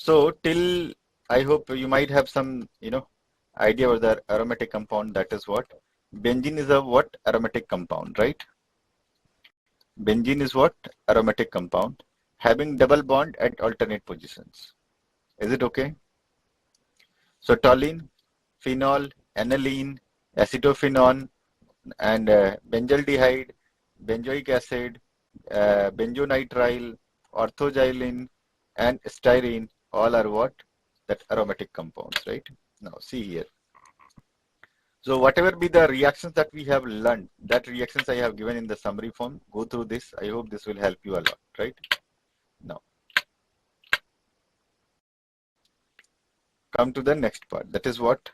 So till I hope you might have some, idea about the aromatic compound. That is what benzene is a what aromatic compound, right? Benzene is what aromatic compound having double bond at alternate positions. Is it okay? So toluene, phenol, aniline, acetophenone, and benzaldehyde, benzoic acid, benzonitrile, orthoxylene, and styrene all are what? That aromatic compounds, right? Now see here. So whatever be the reactions that we have learned, that reactions I have given in the summary form, go through this. I hope this will help you a lot, right? Now, come to the next part. That is what?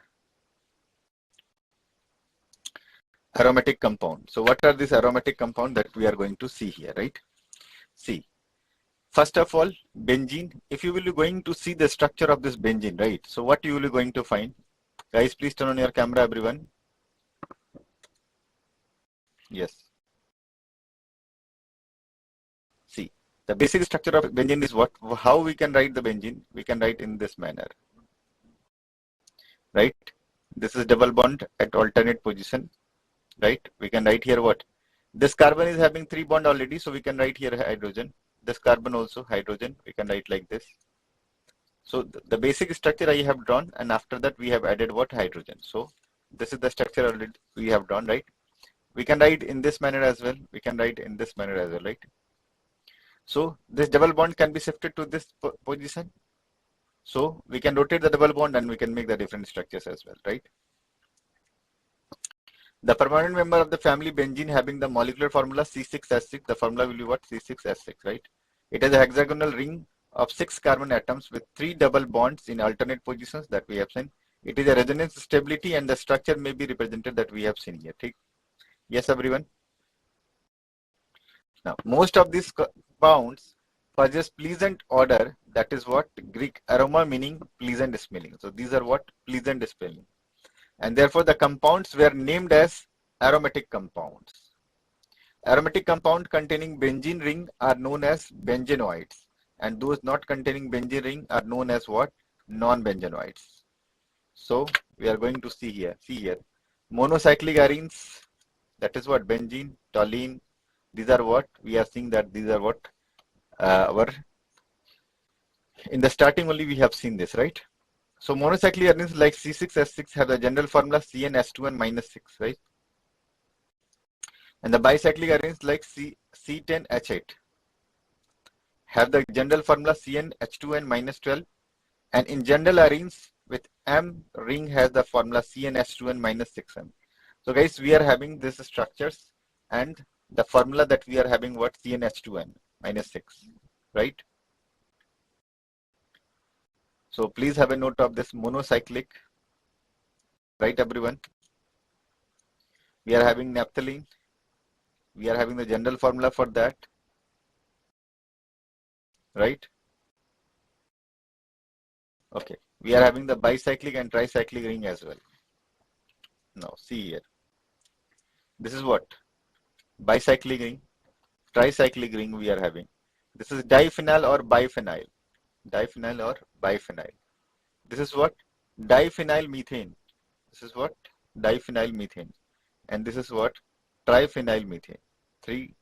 Aromatic compound. So what are these aromatic compound that we are going to see here, right? See, first of all, benzene. If you will be going to see the structure of this benzene, right? So what you will be going to find? Guys, please turn on your camera, everyone. Yes. See, the basic structure of benzene is what? How we can write the benzene? We can write in this manner, right? This is double bond at alternate position, right? We can write here what? This carbon is having 3 bond already, so we can write here hydrogen. This carbon also hydrogen. We can write like this. So the basic structure I have drawn, and after that we have added what? Hydrogen. So this is the structure already we have drawn, right? We can write in this manner as well. We can write in this manner as well, right? So this double bond can be shifted to this position. So we can rotate the double bond and we can make the different structures as well, right? The permanent member of the family benzene having the molecular formula C6H6, the formula will be what? C6H6, right? It has a hexagonal ring of 6 carbon atoms with 3 double bonds in alternate positions that we have seen. It is a resonance stability and the structure may be represented that we have seen here. Okay? Yes, everyone? Now, most of these compounds possess pleasant odor, that is what? Greek aroma meaning pleasant smelling. So these are what? Pleasant smelling. And therefore the compounds were named as aromatic compounds. Aromatic compound containing benzene ring are known as benzenoids, and those not containing benzene ring are known as what? Non-benzenoids. So we are going to see here. See here. Monocyclic arenes, that is what? Benzene, toluene. These are what? We are seeing that these are what? In the starting only we have seen this, right? So monocyclic arenes like C6H6 have the general formula CnH2n minus 6, right? And the bicyclic arenes like C10H8 have the general formula CnH2n minus 12. And in general arenes with M ring has the formula CnH2n minus 6m. So guys, we are having these structures and the formula that we are having what? CnH2n minus 6, right? So please have a note of this monocyclic, right everyone? We are having naphthalene. We are having the general formula for that, right? Okay. We are having the bicyclic and tricyclic ring as well. Now see here. This is what? Bicyclic ring, tricyclic ring we are having. This is diphenyl or biphenyl. Diphenyl or biphenyl. This is what? Diphenyl methane. This is what? Diphenyl methane. And this is what? Triphenyl methane. Three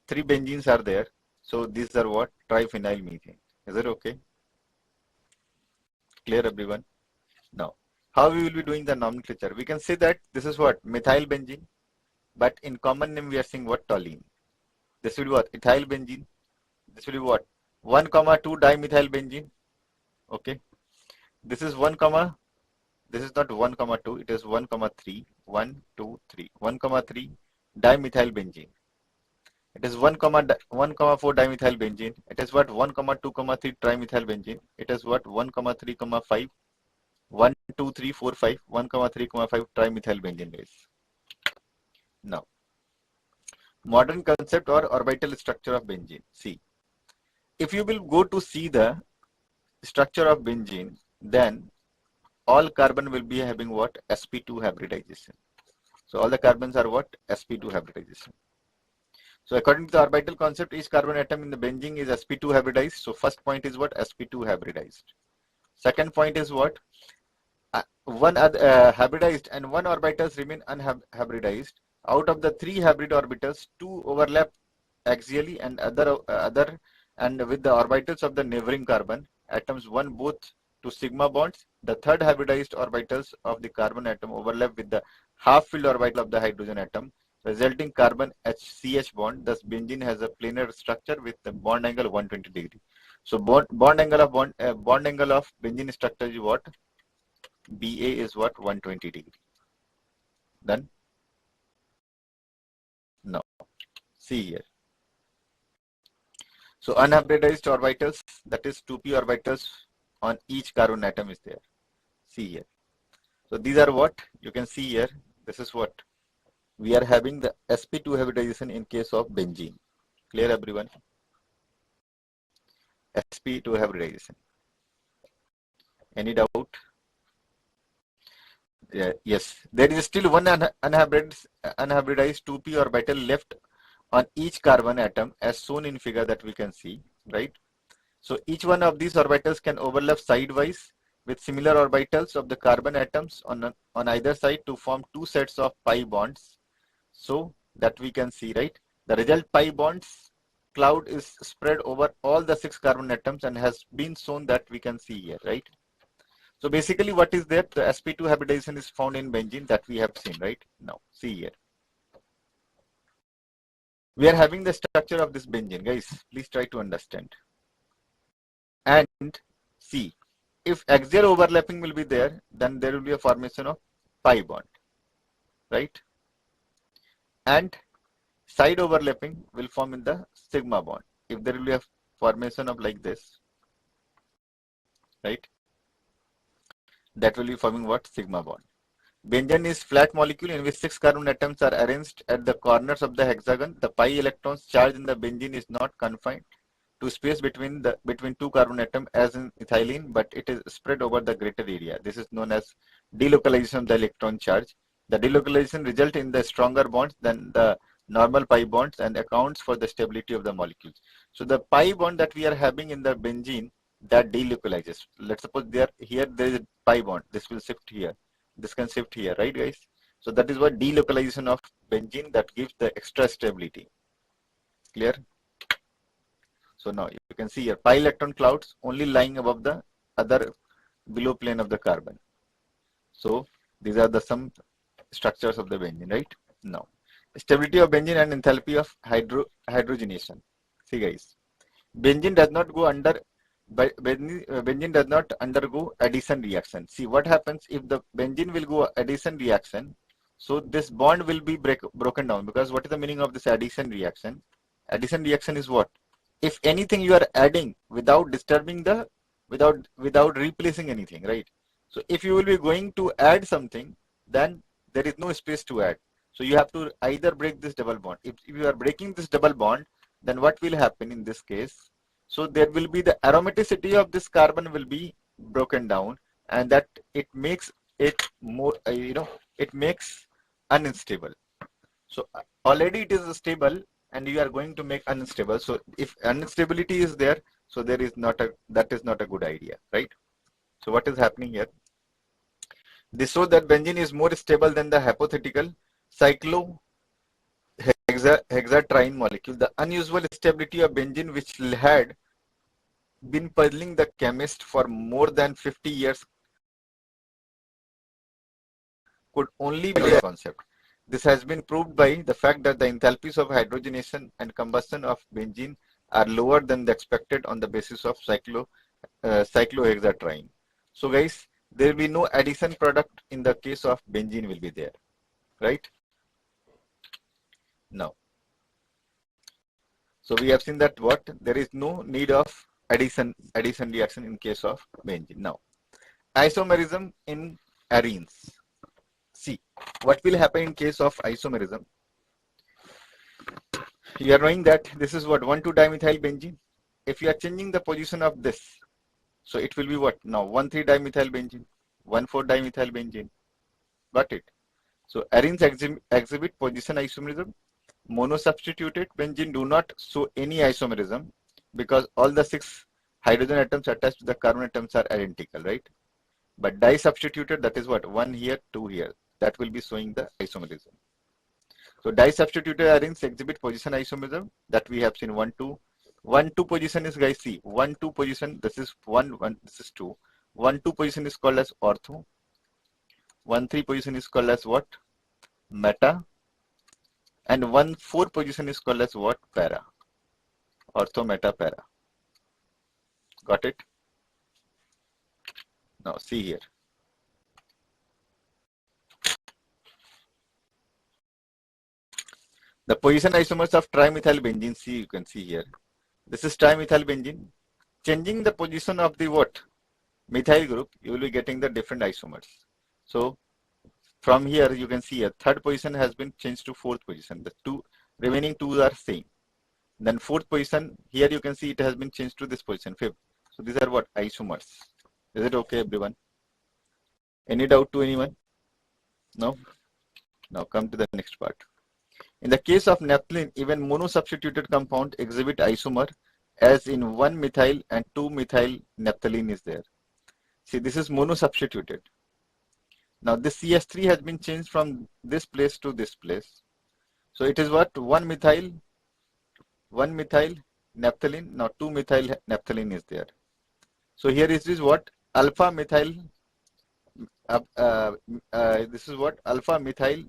benzenes are there. So these are what? Triphenyl methane. Is it okay? Clear everyone? Now, how we will be doing the nomenclature? We can say that this is what? Methyl benzene. But in common name we are saying what? Toluene. This will be what? Ethyl benzene. This will be what? 1, 2 dimethyl benzene. Okay. This is 1, this is not 1, 2, it is 1, 3. 1, 2, 3. 1, 3 dimethyl benzene. It is 1, 4 dimethyl benzene. It is what? 1, 2, 3 trimethyl benzene. It is what? 1, 3, 5. 1, 2, 3, 4, 5. 1, 3, 5 trimethyl benzene guys. Now, modern concept or orbital structure of benzene. See, if you will go to see the structure of benzene, then all carbon will be having what? sp2 hybridization. So all the carbons are what? sp2 hybridization. So according to the orbital concept, each carbon atom in the benzene is sp2 hybridized. So first point is what? sp2 hybridized. Second point is what? One hybridized and one orbitals remain unhybridized. Out of the three hybrid orbitals, two overlap axially and other and with the orbitals of the neighboring carbon atoms, one both to sigma bonds. The third hybridized orbitals of the carbon atom overlap with the half filled orbital of the hydrogen atom, resulting carbon HCH bond. Thus benzene has a planar structure with the bond angle 120 degree. So bond angle of benzene structure is what? BA is what? 120 degree. Done? Now see here. So unhybridized orbitals, that is 2p orbitals on each carbon atom is there. See here. So these are what you can see here. This is what we are having the sp2 hybridization in case of benzene. Clear everyone? sp2 hybridization. Any doubt? Yes, there is still one unhybridized 2p orbital left on each carbon atom as shown in figure that we can see, right? So each one of these orbitals can overlap sidewise with similar orbitals of the carbon atoms on either side to form two sets of pi bonds. So that we can see, right? The result pi bonds cloud is spread over all the 6 carbon atoms and has been shown that we can see here, right? So basically what is there? The sp2 hybridization is found in benzene that we have seen, right? Now see here. We are having the structure of this benzene, guys. Please try to understand. And see, if axial overlapping will be there, then there will be a formation of pi bond, right? And side overlapping will form in the sigma bond. If there will be a formation of like this, right? That will be forming what? Sigma bond. Benzene is flat molecule in which 6 carbon atoms are arranged at the corners of the hexagon. The pi electrons charged in the benzene is not confined to space between two carbon atoms as in ethylene, but it is spread over the greater area. This is known as delocalization of the electron charge. The delocalization results in the stronger bonds than the normal pi bonds and accounts for the stability of the molecules. So the pi bond that we are having in the benzene, that delocalizes. Let's suppose there is a pi bond. This will shift here. This can shift here, right, guys? So that is what delocalization of benzene that gives the extra stability. Clear? So now you can see here pi electron clouds only lying above the other below plane of the carbon. So these are the some structures of the benzene, right? Now stability of benzene and enthalpy of hydrogenation. See, guys, benzene does not go under. Benzene does not undergo addition reaction. See what happens if the benzene will go addition reaction. So this bond will be broken down, because what is the meaning of this addition reaction? Addition reaction is what? If anything you are adding without disturbing the, without replacing anything, right? So if you will be going to add something, then there is no space to add. So you have to either break this double bond. If you are breaking this double bond, then what will happen in this case? So there will be the aromaticity of this carbon will be broken down, and that it makes it more, it makes unstable. So already it is stable, and you are going to make unstable. So if instability is there, so that is not a good idea, right? So what is happening here? This shows that benzene is more stable than the hypothetical cyclohexatriene molecule. The unusual stability of benzene, which had been puzzling the chemist for more than 50 years, could only be a concept. This has been proved by the fact that the enthalpies of hydrogenation and combustion of benzene are lower than the expected on the basis of cyclohexatriene. So guys, there will be no addition product in the case of benzene will be there, right? Now, so we have seen that what? There is no need of addition reaction in case of benzene. Now, isomerism in arenes. See, what will happen in case of isomerism? You are knowing that this is what? 1,2-dimethyl benzene. If you are changing the position of this, so it will be what? Now 1,3-dimethyl benzene, 1,4-dimethyl benzene. Got it? So arenes exhibit position isomerism. Monosubstituted benzene do not show any isomerism, because all the 6 hydrogen atoms attached to the carbon atoms are identical, right? But disubstituted, that is what? 1 here, 2 here. That will be showing the isomerism. So disubstituted arenes exhibit position isomerism that we have seen 1, 2. 1, 2 position is, guys, see, 1, 2 position, this is 1, 1, this is 2. 1, 2 position is called as ortho. 1, 3 position is called as what? Meta. And 1, 4 position is called as what? Para. Ortho, meta, para. Got it? Now see here. The position isomers of trimethylbenzene, see, you can see here. This is trimethylbenzene. Changing the position of the what? Methyl group, you will be getting the different isomers. So from here, you can see here, third position has been changed to fourth position. The two remaining two are same. Then fourth position, here you can see it has been changed to this position, fifth. So these are what? Isomers. Is it okay, everyone? Any doubt to anyone? No? Now come to the next part. In the case of naphthalene, even monosubstituted compound exhibit isomer, as in 1-methyl and 2-methyl naphthalene is there. See, this is monosubstituted. Now this CH3 has been changed from this place to this place. So it is what? 1-methyl naphthalene. Now 2-methyl naphthalene is there. So here is this what? Alpha methyl. This is what? Alpha methyl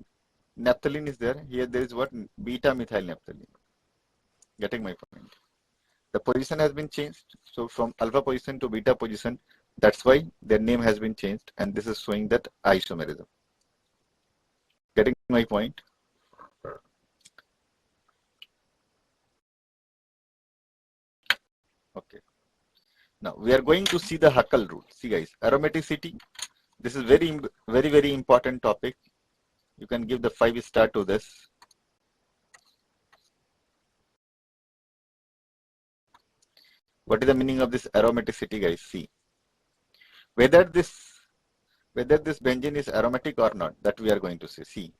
naphthalene is there. Here there is what? Beta methyl naphthalene. Getting my point? The position has been changed. So from alpha position to beta position, that's why their name has been changed, and this is showing that isomerism. Getting my point? Okay. Now we are going to see the huckle rule. See, guys, aromaticity. This is very important topic. You can give the 5-star to this. What is the meaning of this aromaticity, guys? See, whether this benzene is aromatic or not, that we are going to see. See,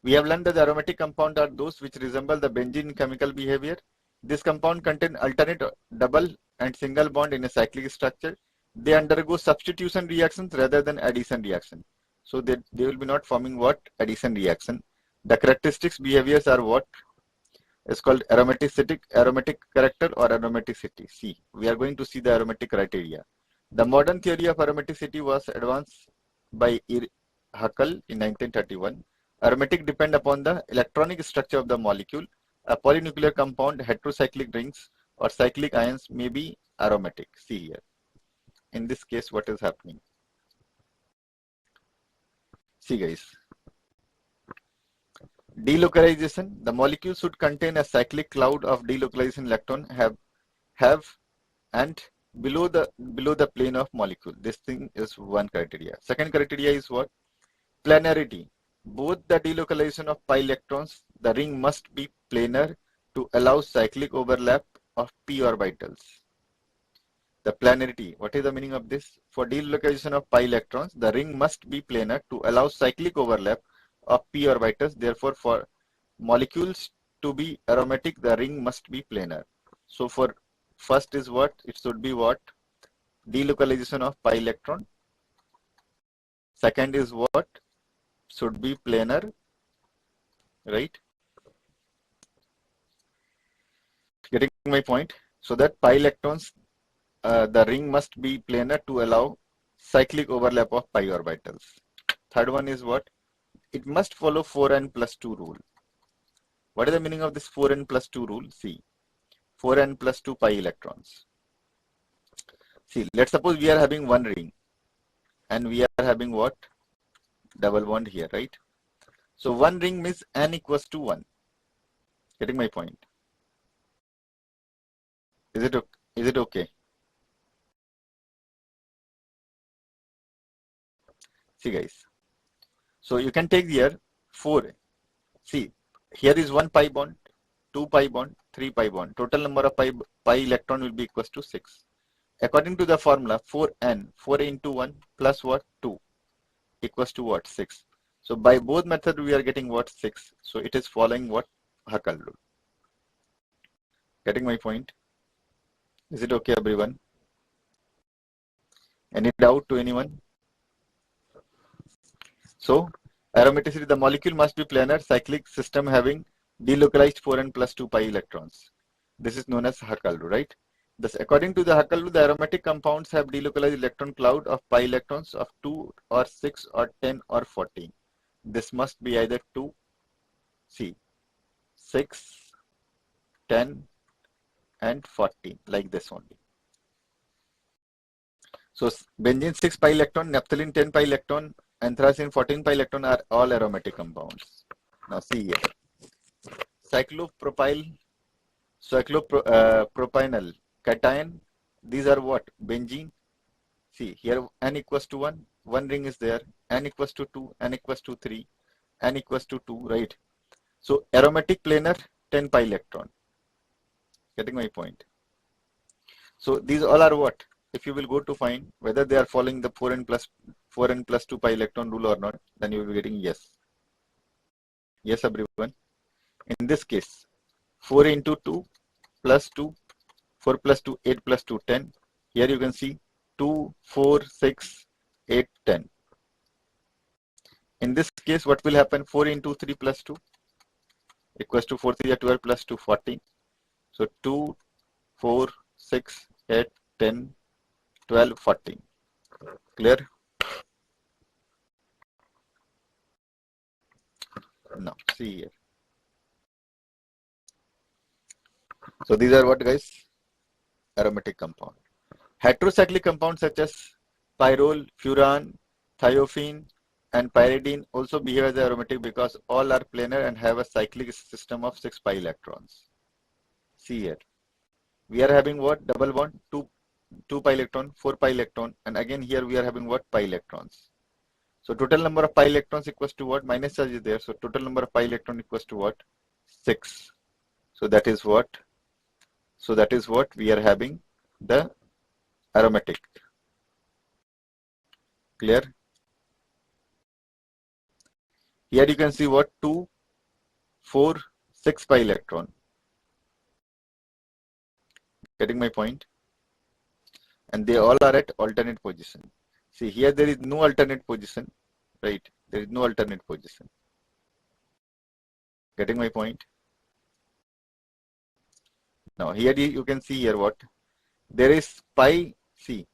we have learned that the aromatic compounds are those which resemble the benzene in chemical behavior. This compound contain alternate double and single bond in a cyclic structure. They undergo substitution reactions rather than addition reaction. So they will be not forming what? Addition reaction. The characteristics behaviors are what? It's called aromatic character or aromaticity. See, we are going to see the aromatic criteria. The modern theory of aromaticity was advanced by Huckle in 1931. Aromatic depend upon the electronic structure of the molecule. A polynuclear compound, heterocyclic rings or cyclic ions may be aromatic. See here. In this case, what is happening? See, guys. Delocalization. The molecule should contain a cyclic cloud of delocalization electron have and below the plane of molecule. This thing is one criteria. Second criteria is what? Planarity. Both the delocalization of pi electrons, the ring must be planar to allow cyclic overlap of p orbitals. The planarity, what is the meaning of this? For delocalization of pi electrons, the ring must be planar to allow cyclic overlap of p orbitals. Therefore, for molecules to be aromatic, the ring must be planar. So for first is what? It should be what? Delocalization of pi electron. Second is what? Should be planar, right? Getting my point? So that pi electrons, the ring must be planar to allow cyclic overlap of pi orbitals. Third one is what? It must follow 4n plus 2 rule. What is the meaning of this 4n plus 2 rule? See, 4n plus 2 pi electrons. See, let's suppose we are having one ring and we are having what? Double bond here, right? So one ring means n equals to 1. Getting my point? Is it okay? See, guys. So you can take here 4. See, here is 1 pi bond, 2 pi bond, 3 pi bond. Total number of pi electron will be equals to 6. According to the formula, 4n, 4 into 1 plus what? 2 equals to what? 6. So by both methods, we are getting what? 6. So it is following what? Huckle rule. Getting my point? Is it okay, everyone? Any doubt to anyone? So, aromaticity, the molecule must be planar cyclic system having delocalized 4n plus 2 pi electrons. This is known as huckle, right? Thus, according to the huckle, the aromatic compounds have delocalized electron cloud of pi electrons of 2 or 6 or 10 or 14. This must be either 2, 6, 10, and 14, like this only. So, benzene 6 pi electron, naphthalene 10 pi electron, anthracene 14 pi electron are all aromatic compounds. Now, see here. Cyclopropynyl cation, these are what? Benzene. See, here n equals to 1, one ring is there, n equals to 2, n equals to 3, n equals to 2, right? So, aromatic planar 10 pi electron. Getting my point? So, these all are what? If you will go to find whether they are following the 4n plus 2 pi electron rule or not, then you will be getting yes. Yes, everyone. In this case, 4 into 2 plus 2, 4 plus 2, 8 plus 2, 10. Here you can see 2, 4, 6, 8, 10. In this case, what will happen? 4 into 3 plus 2 equals to 4, 3 are 12 plus 2, 14. So 2, 4, 6, 8, 10, 12, 14. Clear? Now, see here. So these are what, guys? Aromatic compound. Heterocyclic compounds such as pyrrole, furan, thiophene, and pyridine also behave as aromatic because all are planar and have a cyclic system of 6 pi electrons. See here. We are having what? Double bond, 2 pi electron, 4 pi electron, and again here we are having what? Pi electrons. So total number of pi electrons equals to what? Minus charge is there. So total number of pi electron equals to what? 6. So that is what? So that is what we are having the aromatic. Clear? Here you can see what? 2, 4, 6 pi electron. Getting my point? And they all are at alternate position. See, here there is no alternate position, right? There is no alternate position. Getting my point? Now, here you can see here what? There is pi, see,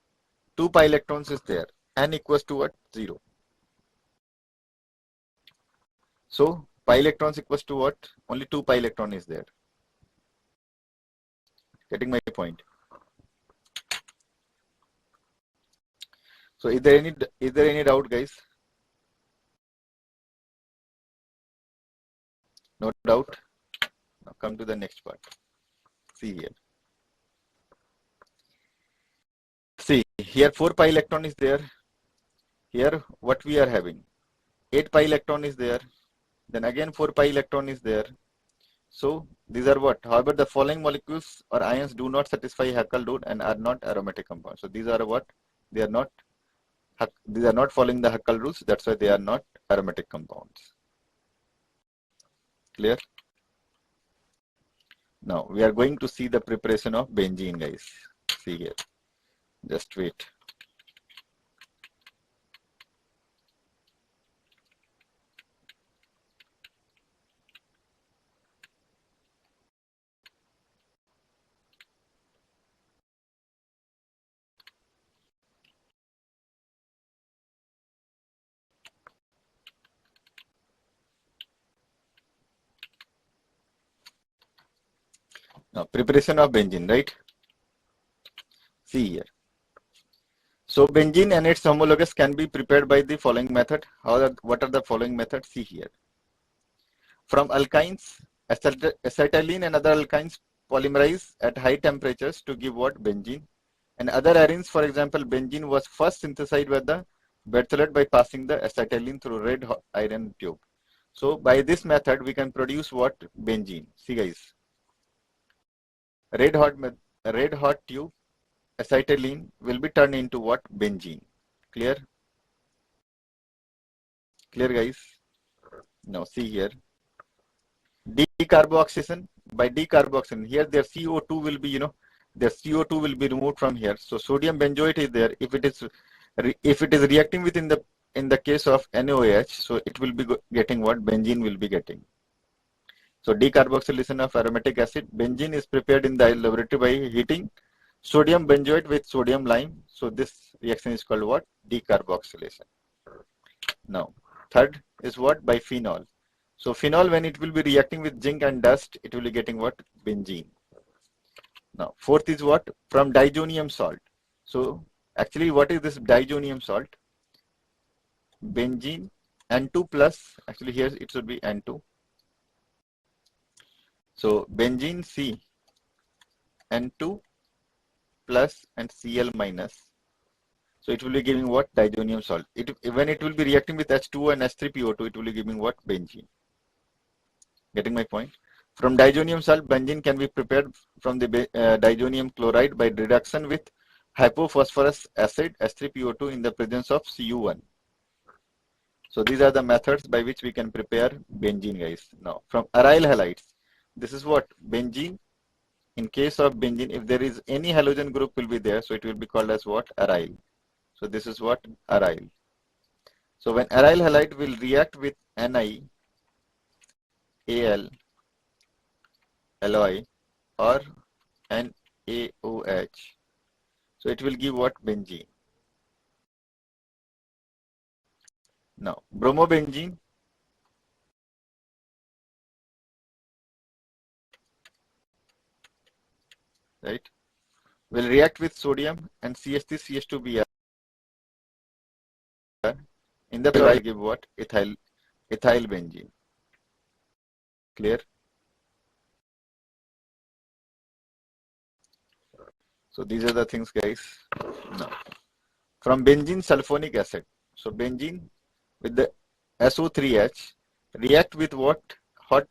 2 pi electrons is there. N equals to what? 0. So, pi electrons equals to what? Only 2 pi electron is there. Getting my point? So, is there any doubt, guys? No doubt. Now come to the next part. See here. See, here 4 pi electron is there. Here what we are having? 8 pi electron is there. Then again 4 pi electron is there. So these are what? However, the following molecules or ions do not satisfy huckle rule and are not aromatic compounds. So these are what? They are not. These are not following the huckle rules. That's why they are not aromatic compounds. Clear? Now we are going to see the preparation of benzene, guys. See here. Just wait. Now preparation of benzene, right? See here. So benzene and its homologues can be prepared by the following method. What are the following methods? See here. From alkynes, acetylene and other alkynes polymerize at high temperatures to give what? Benzene. And other arenes, for example, benzene was first synthesized by the Berthollet by passing the acetylene through red hot iron tube. So by this method, we can produce what? Benzene. See guys, red hot tube acetylene will be turned into what? Benzene. Clear? Clear, guys? Now see here. Decarboxylation. By decarboxylation, here their CO2 will be, the CO2 will be removed from here. So sodium benzoate is there. If it is reacting with in the case of NaOH, so it will be getting what? Benzene will be getting. So decarboxylation of aromatic acid. Benzene is prepared in the laboratory by heating sodium benzoate with sodium lime. So this reaction is called what? Decarboxylation. Now, third is what? By phenol. So phenol, when it will be reacting with zinc and dust, it will be getting what? Benzene. Now, fourth is what? From diazonium salt. So actually, what is this diazonium salt? Benzene N2 plus, actually here it should be N2. So benzene C N2 plus and Cl minus. So it will be giving what? Diazonium salt. When it will be reacting with H2O and H3PO2, it will be giving what? Benzene. Getting my point? From diazonium salt, benzene can be prepared from the diazonium chloride by reduction with hypophosphorus acid H3PO2 in the presence of Cu1. So these are the methods by which we can prepare benzene, guys. Now, from aryl halides, this is what? Benzene. In case of benzene, if there is any halogen group will be there, so it will be called as what? Aryl. So this is what? Aryl. So when aryl halide will react with Ni, Al, alloy or NaOH, so it will give what? Benzene. Now, bromobenzene, right, will react with sodium and CH3CH2Br. In the will give what? Ethyl benzene. Clear? So these are the things, guys. Now, from benzene sulfonic acid. So benzene with the SO3H react with what? Hot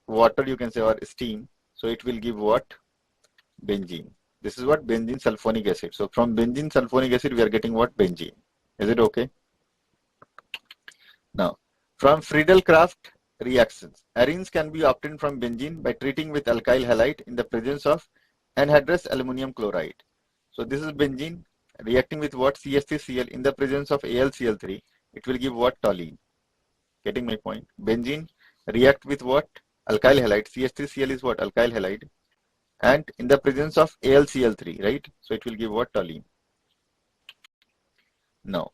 water, you can say, or steam. So it will give what? Benzene. This is what? Benzene sulfonic acid. So from benzene sulfonic acid, we are getting what? Benzene. Is it okay? Now, from Friedel-Crafts reactions, arenes can be obtained from benzene by treating with alkyl halide in the presence of anhydrous aluminum chloride. So this is benzene reacting with what? CH3Cl in the presence of AlCl3. It will give what? Toluene. Getting my point? Benzene react with what? Alkyl halide. CH3Cl is what? Alkyl halide. And in the presence of AlCl3, right? So it will give what? Toluene. Now,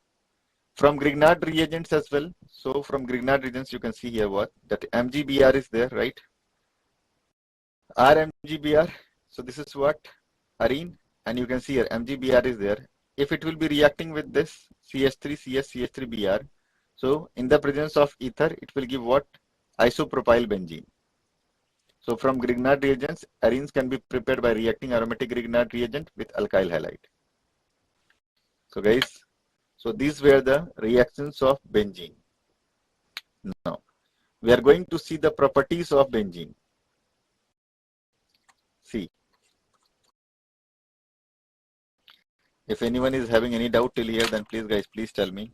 from Grignard reagents as well. So from Grignard reagents, you can see here what? That MgBr is there, right? RMgBr. So this is what? Arene. And you can see here MgBr is there. If it will be reacting with this CH3CH3Br, so in the presence of ether, it will give what? Isopropyl benzene. So from Grignard reagents, arenes can be prepared by reacting aromatic Grignard reagent with alkyl halide. So guys, so these were the reactions of benzene. Now, we are going to see the properties of benzene. See, if anyone is having any doubt till here, then please guys, please tell me.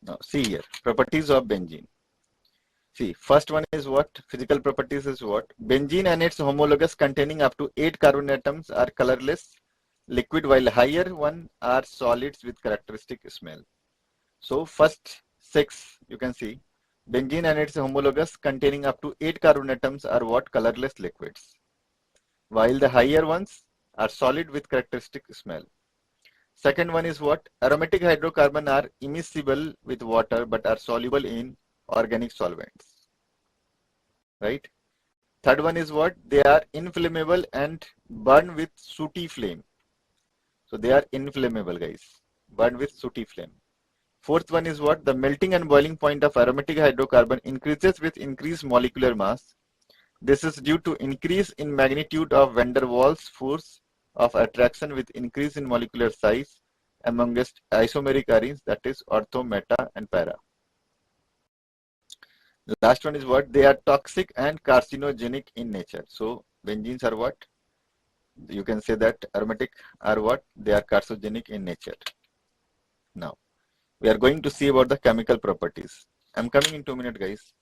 Now, see here, properties of benzene. See, first one is what? Physical properties is what? Benzene and its homologues containing up to 8 carbon atoms are colorless liquid, while higher one are solids with characteristic smell. So first 6, you can see, benzene and its homologues containing up to 8 carbon atoms are what? Colorless liquids, while the higher ones are solid with characteristic smell. Second one is what? Aromatic hydrocarbons are immiscible with water but are soluble in organic solvents, right? Third one is what? They are inflammable and burn with sooty flame. So they are inflammable, guys, burn with sooty flame. Fourth one is what? The melting and boiling point of aromatic hydrocarbon increases with increased molecular mass. This is due to increase in magnitude of van der Waals force of attraction with increase in molecular size amongst isomeric arenes, that is ortho, meta, and para. The last one is what? They are toxic and carcinogenic in nature. So benzenes are what? You can say that aromatic are what? They are carcinogenic in nature. Now, we are going to see about the chemical properties. I'm coming in 2 minutes, guys.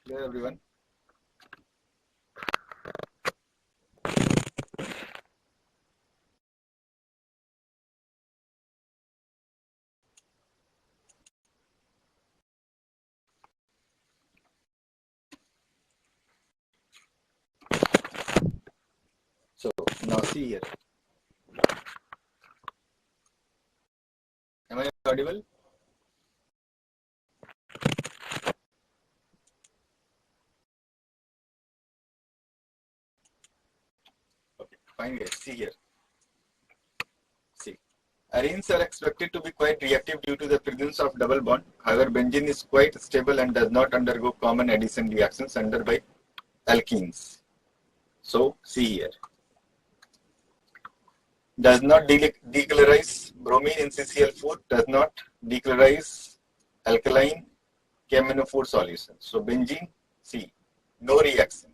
Clear, everyone? So now see here. Am I audible? Okay, fine guys. See here. See. Arenes are expected to be quite reactive due to the presence of double bond. However, benzene is quite stable and does not undergo common addition reactions under by alkenes. So see here. Does not decolorize bromine in CCl4, does not decolorize alkaline KMNO4 solution. So benzene, see, no reaction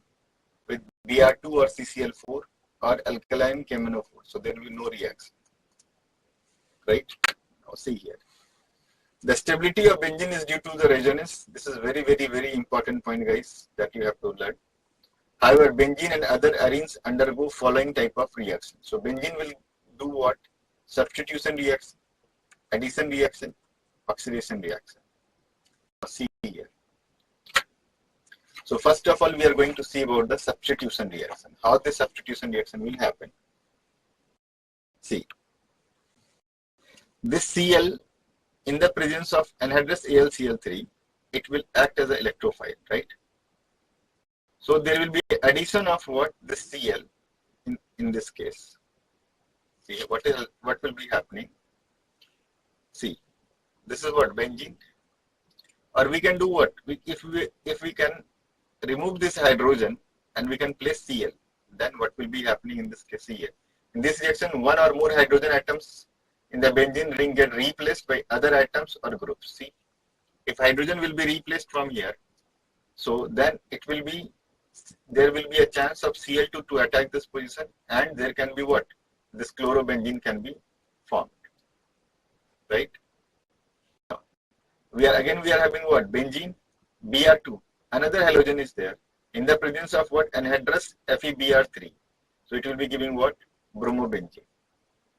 with Br2 or CCl4 or alkaline KMNO4. So there will be no reaction. Right? Now see here. The stability of benzene is due to the resonance. This is very important point, guys, that you have to learn. However, benzene and other arenes undergo following type of reaction. So benzene will do what? Substitution reaction, addition reaction, oxidation reaction. Now see here. So first of all, we are going to see about the substitution reaction. How the substitution reaction will happen. See, this Cl in the presence of anhydrous AlCl3, it will act as an electrophile, right? So there will be addition of what? The Cl in this case. See what will be happening. See, this is what? Benzene. Or we can do what? If we can remove this hydrogen and we can place Cl, then what will be happening in this case here? In this reaction, one or more hydrogen atoms in the benzene ring get replaced by other atoms or groups. See, if hydrogen will be replaced from here, so then there will be a chance of Cl2 to attack this position, and there can be what? This chlorobenzene can be formed, right? Now, we are having what? Benzene, Br2. Another halogen is there in the presence of what? Anhydrous FeBr3. So it will be giving what? Bromobenzene.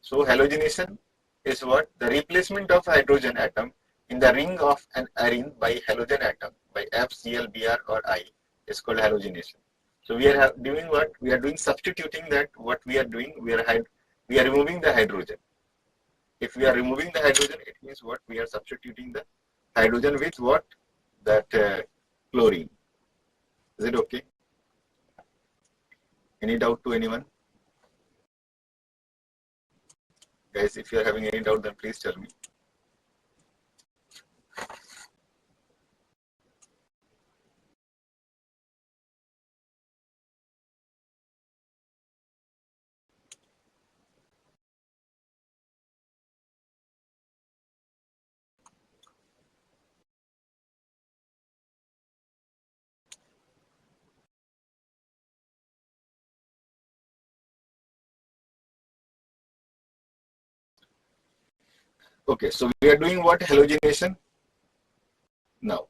So halogenation is what? The replacement of hydrogen atom in the ring of an arene by halogen atom by FCl, Br or I is called halogenation. So we are doing what? We are doing substituting that. What we are doing? We are removing the hydrogen. If we are removing the hydrogen, it means what? We are substituting the hydrogen with what? That chlorine. Is it okay? Any doubt to anyone? Guys, if you are having any doubt, then please tell me. Okay, so we are doing what? Halogenation. Now,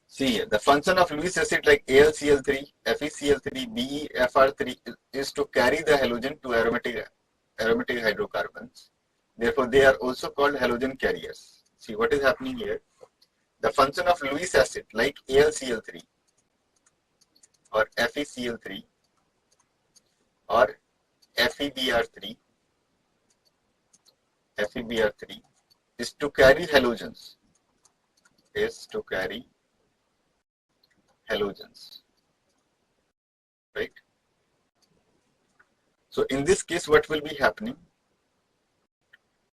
see here, the function of Lewis acid like AlCl3, FeCl3, BeFr3 is to carry the halogen to aromatic hydrocarbons. Therefore, they are also called halogen carriers. See what is happening here. The function of Lewis acid like AlCl3 or FeCl3 or FeBr3 is to carry halogens. Right? So in this case, what will be happening?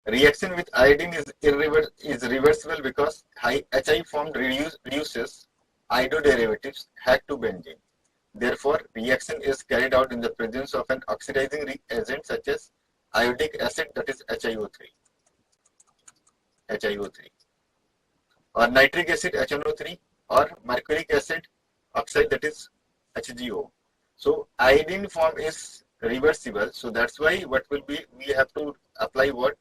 Reaction with iodine is reversible because HI formed reduces iodo derivatives had to benzene. Therefore, reaction is carried out in the presence of an oxidizing agent such as iodic acid, that is HiO3, or nitric acid HNO3, or mercuric acid oxide, that is HGO. So iodine form is reversible. So that's why what will be, we have to apply what?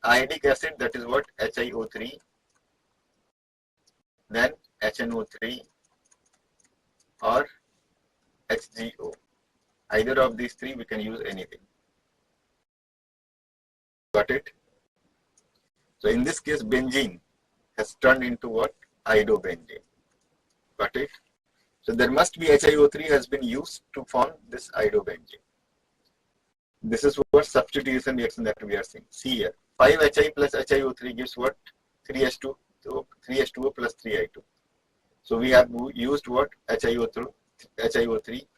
Iodic acid, that is what? HiO3, then HNO3 or HGO. Either of these three, we can use anything. Got it? So in this case, benzene has turned into what? Iodobenzene. Got it? So there must be HiO3 has been used to form this iodobenzene. This is what substitution reaction that we are seeing. See here, 5Hi plus HiO3 gives what? 3H2O plus 3I2. So we have used what? HiO3.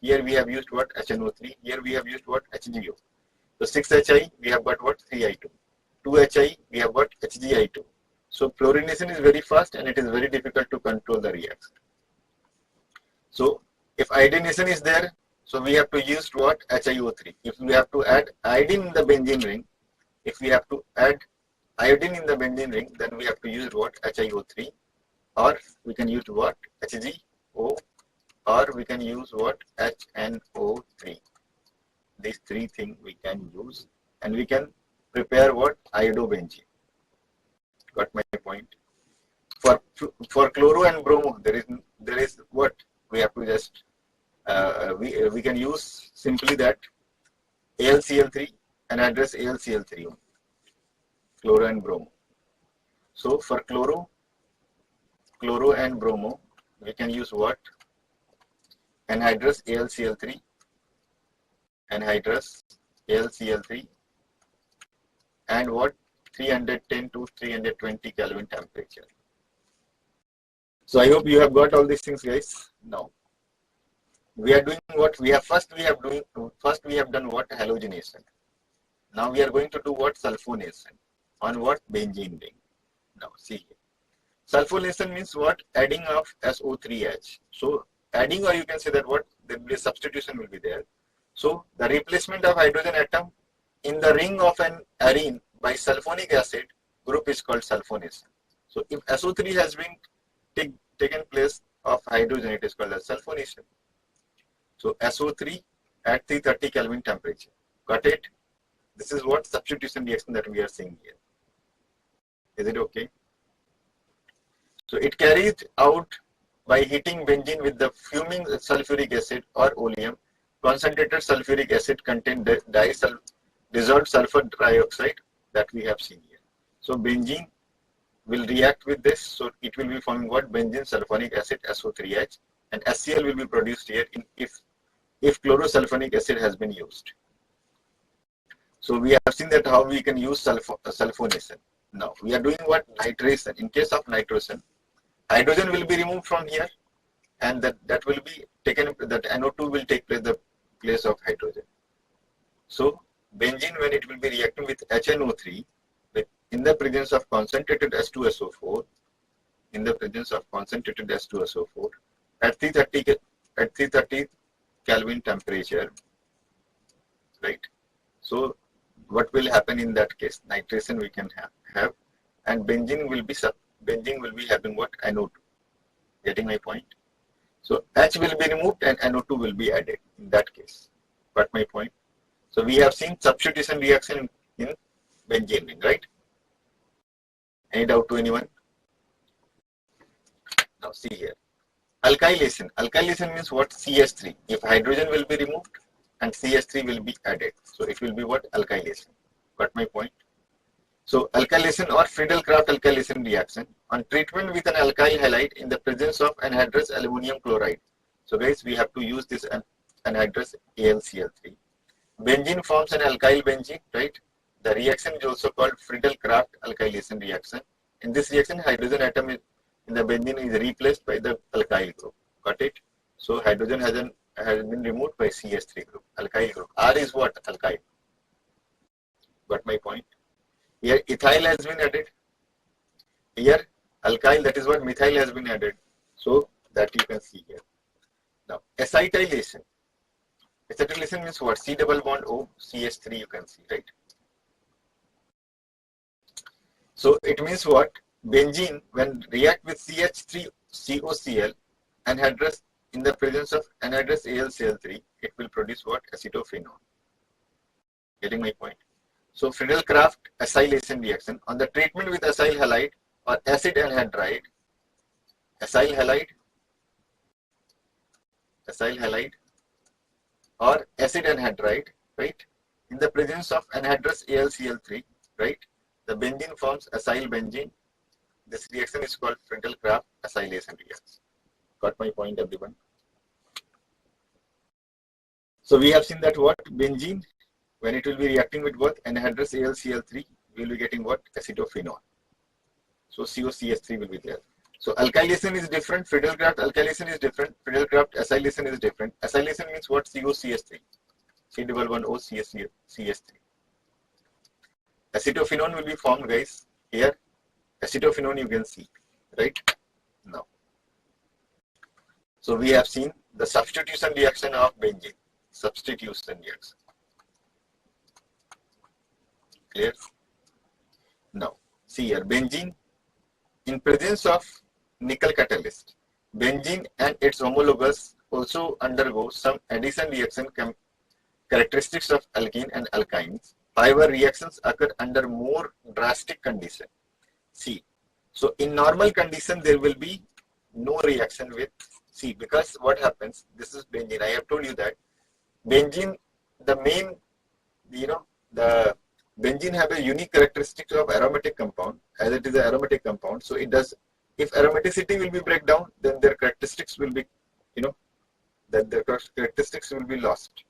Here we have used what? HNO3. Here we have used what? HGO. So 6Hi, we have got what? 3I2. 2Hi, we have got HgI2. So chlorination is very fast and it is very difficult to control the reaction. So if iodination is there, so we have to use what? HiO3. If we have to add iodine in the benzene ring, then we have to use what? HiO3, or we can use what? HgO, or we can use what? HNO3. These three things we can use, and we can prepare what? Iodobenzene. Got my point? For chloro and bromo, there is what? We have to just we can use simply that AlCl3 and address AlCl3 on chloro and bromo. So for chloro and bromo, we can use what? Anhydrous AlCl3, and what? 310 to 320 Kelvin temperature. So I hope you have got all these things, guys. Now we are doing what? First we have done what? Halogenation. Now we are going to do what? Sulfonation on what? Benzene ring. Now see here. Sulfonation means what? Adding of SO3H. So adding, or you can say that what? There will be a substitution will be there. So the replacement of hydrogen atom in the ring of an arene by sulfonic acid group is called sulfonation. So if SO3 has been taken place of hydrogen, it is called as sulfonation. So SO3 at 330 Kelvin temperature. Got it? This is what substitution reaction that we are seeing here. Is it okay? So it carries out by heating benzene with the fuming sulfuric acid or oleum. Concentrated sulfuric acid contain dissolved sulfur dioxide that we have seen here. So benzene will react with this. So it will be forming what? Benzene sulfonic acid SO3H, and HCl will be produced here if chlorosulfonic acid has been used. So we have seen that how we can use sulfonation. Now we are doing what? Nitration. In case of nitration, hydrogen will be removed from here, and that will be taken, that NO2 will take the place of hydrogen. So benzene, when it will be reacting with HNO3 in the presence of concentrated H2SO4, at 330 Kelvin temperature, right? So what will happen in that case? Nitration we can have, and benzene will be having what? NO2. Getting my point? So H will be removed and NO2 will be added in that case. Got my point? So we have seen substitution reaction in benzene ring, right? Any doubt to anyone? Now see here. Alkylation. Alkylation means what? CH3. If hydrogen will be removed and CH3 will be added. So it will be what? Alkylation. Got my point? So alkylation or Friedel-Crafts alkylation reaction on treatment with an alkyl halide in the presence of anhydrous aluminum chloride. So guys, we have to use this anhydrous AlCl3. Benzene forms an alkyl benzene, right? The reaction is also called Friedel-Crafts alkylation reaction. In this reaction, hydrogen atom in the benzene is replaced by the alkyl group. Got it? So hydrogen has been removed by CH3 group, alkyl group. R is what? Alkyl. Got my point? Here ethyl has been added. Here alkyl, that is what methyl has been added. So that you can see here. Now acetylation. Acetylation means what? C double bond O, CH3 you can see, right? So it means what? Benzene when react with CH3 COCl anhydrous in the presence of anhydrous AlCl3, it will produce what? Acetophenone. Getting my point? So Friedel-Crafts acylation reaction on the treatment with acyl halide or acid anhydride, acyl halide or acid anhydride, right? In the presence of anhydrous AlCl3, right? The benzene forms acyl benzene. This reaction is called Friedel-Crafts acylation reaction. Got my point, everyone? So we have seen that what? Benzene, when it will be reacting with what? Anhydrous AlCl3, we will be getting what? Acetophenone. So COCH3 will be there. So alkylation is different, Friedel-Crafts alkylation is different, Friedel-Crafts acylation is different. Acylation means what? COCH3. C double bond O CH3. Acetophenone will be formed, guys. Here, acetophenone you can see, right? Now. So we have seen the substitution reaction of benzene. Substitution reaction. Clear? Now, see here, benzene in presence of nickel catalyst, benzene and its homologues also undergo some addition reaction characteristics of alkene and alkynes. However, reactions occur under more drastic condition. See, so in normal condition there will be no reaction with C, because what happens? This is benzene. I have told you that benzene, the main, the benzene have a unique characteristic of aromatic compound, as it is an aromatic compound. So it does. If aromaticity will be breakdown, then their characteristics will be, their characteristics will be lost.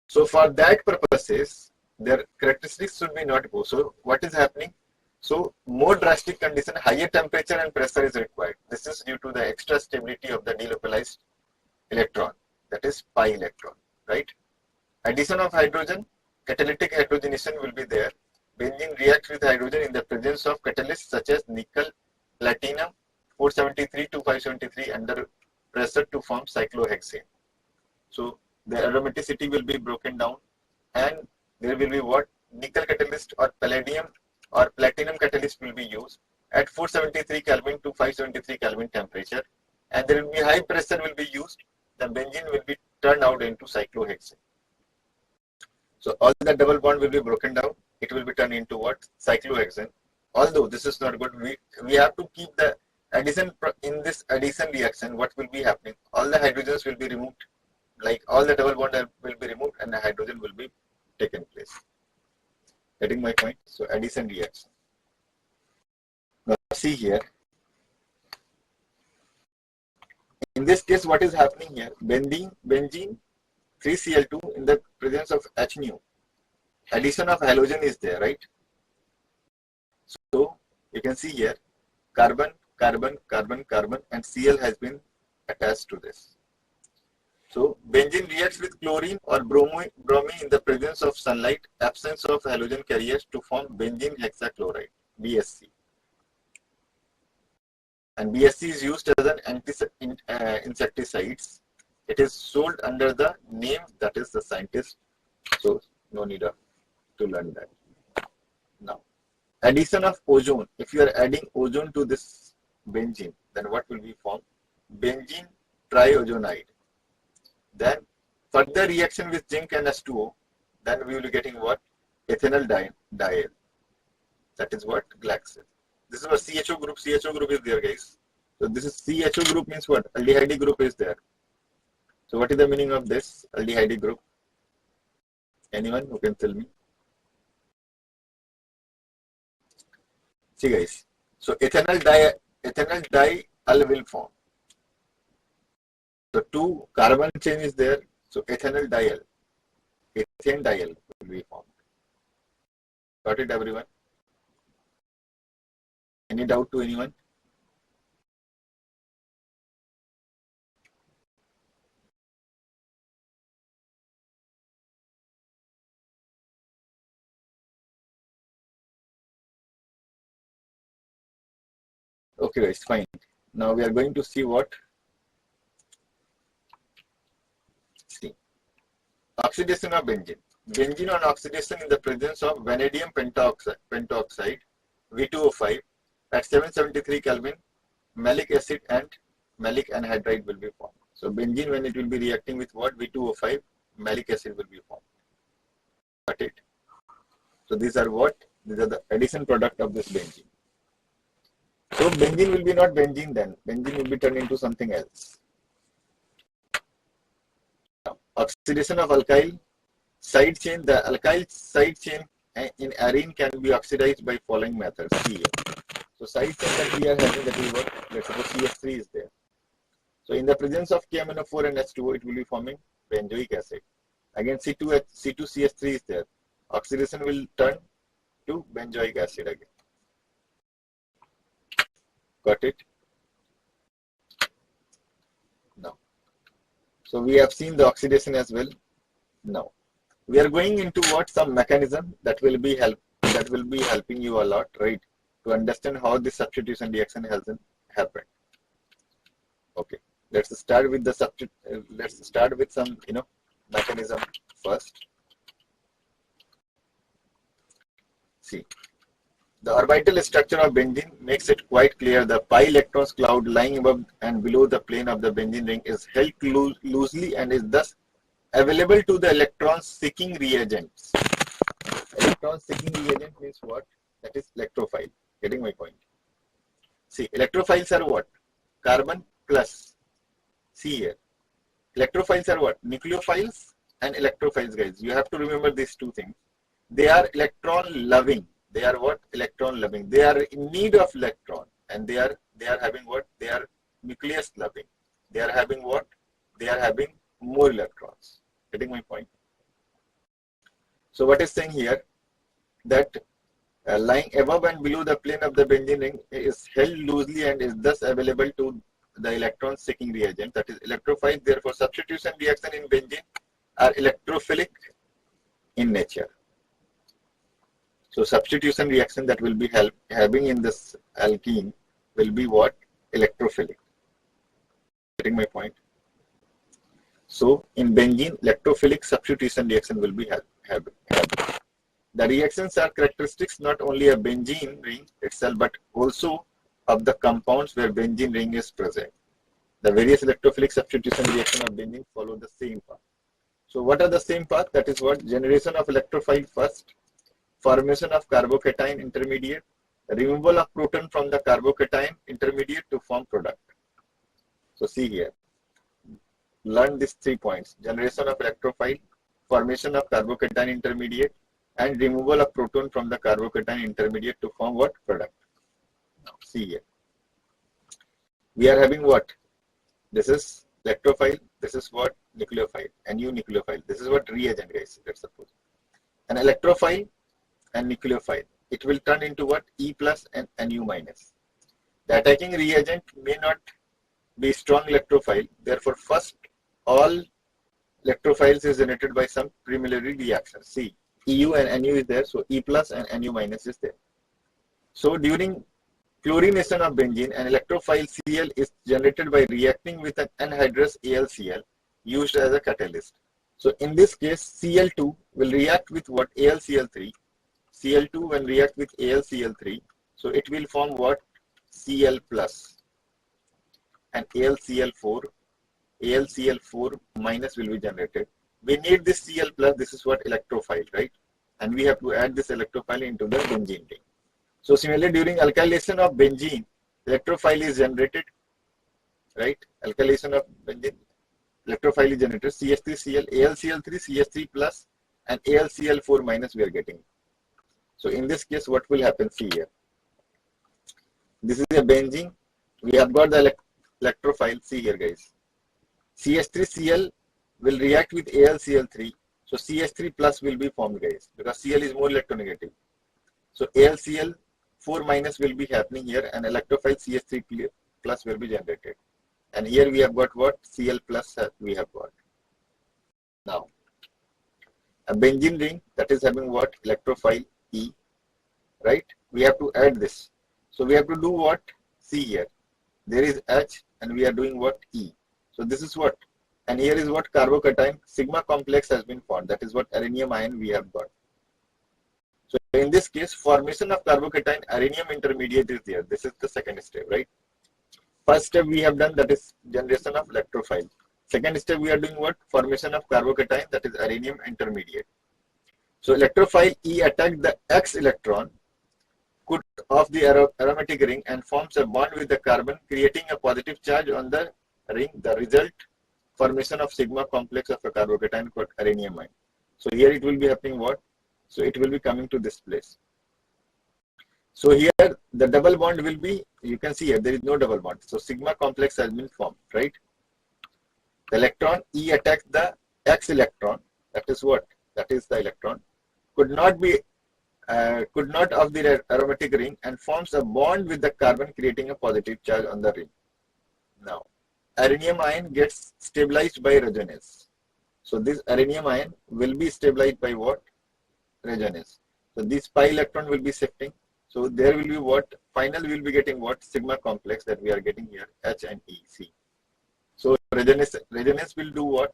So for that purposes, their characteristics should be not go. So what is happening? So more drastic condition, higher temperature and pressure is required. This is due to the extra stability of the delocalized electron, that is pi electron, right? Addition of hydrogen, catalytic hydrogenation will be there. Benzene reacts with hydrogen in the presence of catalysts such as nickel, platinum, 473 to 573 under pressure to form cyclohexane. So the aromaticity will be broken down and there will be what? Nickel catalyst or palladium or platinum catalyst will be used at 473 Kelvin to 573 Kelvin temperature, and there will be high pressure will be used. The benzene will be turned out into cyclohexane. So all the double bond will be broken down. It will be turned into what? Cyclohexane. Although this is not good, we have to keep the addition in this addition reaction. What will be happening? All the hydrogens will be removed, like all the double bond will be removed, and the hydrogen will be taken place. Getting my point? So addition reaction. Now see here. In this case, what is happening here? Benzene 3Cl2 in the presence of H nu. Addition of halogen is there, right? So you can see here, carbon, carbon, carbon, carbon, and Cl has been attached to this. So benzene reacts with chlorine or bromine in the presence of sunlight, absence of halogen carriers to form benzene hexachloride, BSC. And BSC is used as an insecticides. It is sold under the name that is the scientist. So no need to learn that. Now, addition of ozone. If you are adding ozone to this benzene, then what will be formed? Benzene triozonide. Then further reaction with zinc and H2O, then we will be getting what? Ethanol diol. That is what? Glycine. This is what CHO group. CHO group is there, guys. So this is CHO group means what? Aldehyde group is there. So what is the meaning of this aldehyde group? Anyone who can tell me? See, guys. So ethanol diol will form. So two carbon chain is there. So ethanol diol, ethane diol will be formed. Got it, everyone? Any doubt to anyone? Okay, guys, fine. Now we are going to see what? See. Oxidation of benzene. Benzene on oxidation in the presence of vanadium pentoxide, V2O5 at 773 Kelvin, malic acid and malic anhydride will be formed. So benzene, when it will be reacting with what? V2O5, malic acid will be formed. Got it? So these are what? These are the addition product of this benzene. So benzene will be not benzene then. Benzene will be turned into something else. Now, oxidation of alkyl side chain. The alkyl side chain in arene can be oxidized by following methods. See here. So side chain that we are having, that is what? Let's suppose CH3 is there. So in the presence of KMNO4 and H2O, it will be forming benzoic acid. Again C2CH3 is there. Oxidation will turn to benzoic acid again. Got it? Now, so we have seen the oxidation as well. Now, we are going into what? Some mechanism that will be helping you a lot, right? To understand how this substitution reaction has happened. Okay, let's start with the let's start with some mechanism first. See. The orbital structure of benzene makes it quite clear the pi electrons cloud lying above and below the plane of the benzene ring is held loosely and is thus available to the electron-seeking reagents. Electron-seeking reagent means what? That is electrophile. Getting my point? See, electrophiles are what? Carbon plus. See here. Electrophiles are what? Nucleophiles and electrophiles, guys. You have to remember these two things. They are electron-loving. They are what? Electron loving. They are in need of electron, and they are having what? They are nucleus loving. They are having what? They are having more electrons. Getting my point? So what is saying here? That lying above and below the plane of the benzene ring is held loosely and is thus available to the electron seeking reagent, that is electrophile. Therefore, substitution reaction in benzene are electrophilic in nature. So substitution reaction that will be having in this alkene will be what? Electrophilic. Getting my point? So in benzene, electrophilic substitution reaction will be having. The reactions are characteristics not only of benzene ring itself, but also of the compounds where benzene ring is present. The various electrophilic substitution reaction of benzene follow the same path. So what are the same path? That is what? Generation of electrophile first, formation of carbocation intermediate, removal of proton from the carbocation intermediate to form product. So see here, learn these 3 points: generation of electrophile, formation of carbocation intermediate, and removal of proton from the carbocation intermediate to form what? Product. Now see here, we are having what? This is electrophile, this is what? Nucleophile, and nucleophile. This is what? Reagent, guys, let's suppose. An electrophile and nucleophile, it will turn into what? E plus and Nu minus. The attacking reagent may not be strong electrophile. Therefore, first all electrophiles is generated by some preliminary reaction. See, Eu and Nu is there, so E plus and Nu minus is there. So during chlorination of benzene, an electrophile Cl is generated by reacting with an anhydrous AlCl used as a catalyst. So in this case, Cl2 will react with what? AlCl3. Cl2 when react with AlCl3, so it will form what? Cl plus, and AlCl4 minus will be generated. we need this Cl plus, this is what electrophile, right? And we have to add this electrophile into the benzene ring. So similarly, during alkylation of benzene, electrophile is generated, right? Alkylation of benzene, electrophile is generated, CH3Cl, AlCl3, CH3 plus, and AlCl4 minus we are getting. So in this case, what will happen? See here. This is a benzene. We have got the electrophile. See here, guys. CH3Cl will react with AlCl3. So CH3 plus will be formed, guys, because Cl is more electronegative. So AlCl4 minus will be happening here, and electrophile CH3 plus will be generated. And here we have got what? Cl plus we have got. Now, a benzene ring that is having what? Electrophile E, right? We have to add this. So we have to do what? See here. There is H and we are doing what? E. So this is what? And here is what? Carbocation sigma complex has been formed. That is what arenium ion we have got. So in this case, formation of carbocation arenium intermediate is there. This is the second step, right? First step we have done, that is generation of electrophile. Second step we are doing what? Formation of carbocation, that is arenium intermediate. So electrophile E attack the X electron of the aromatic ring and forms a bond with the carbon, creating a positive charge on the ring. The result, formation of sigma complex of a carbocation called arenium ion. So here it will be happening what? So it will be coming to this place. So here the double bond will be, you can see here there is no double bond. So sigma complex has been formed, right? The electron E attacks the X electron. That is what? That is the electron. Could not of the aromatic ring and forms a bond with the carbon, creating a positive charge on the ring. Now, arenium ion gets stabilized by resonance. So this arenium ion will be stabilized by what? Resonance. So this pi electron will be shifting. So there will be what? Final we will be getting what? Sigma complex that we are getting here, H and E, C. So resonance will do what?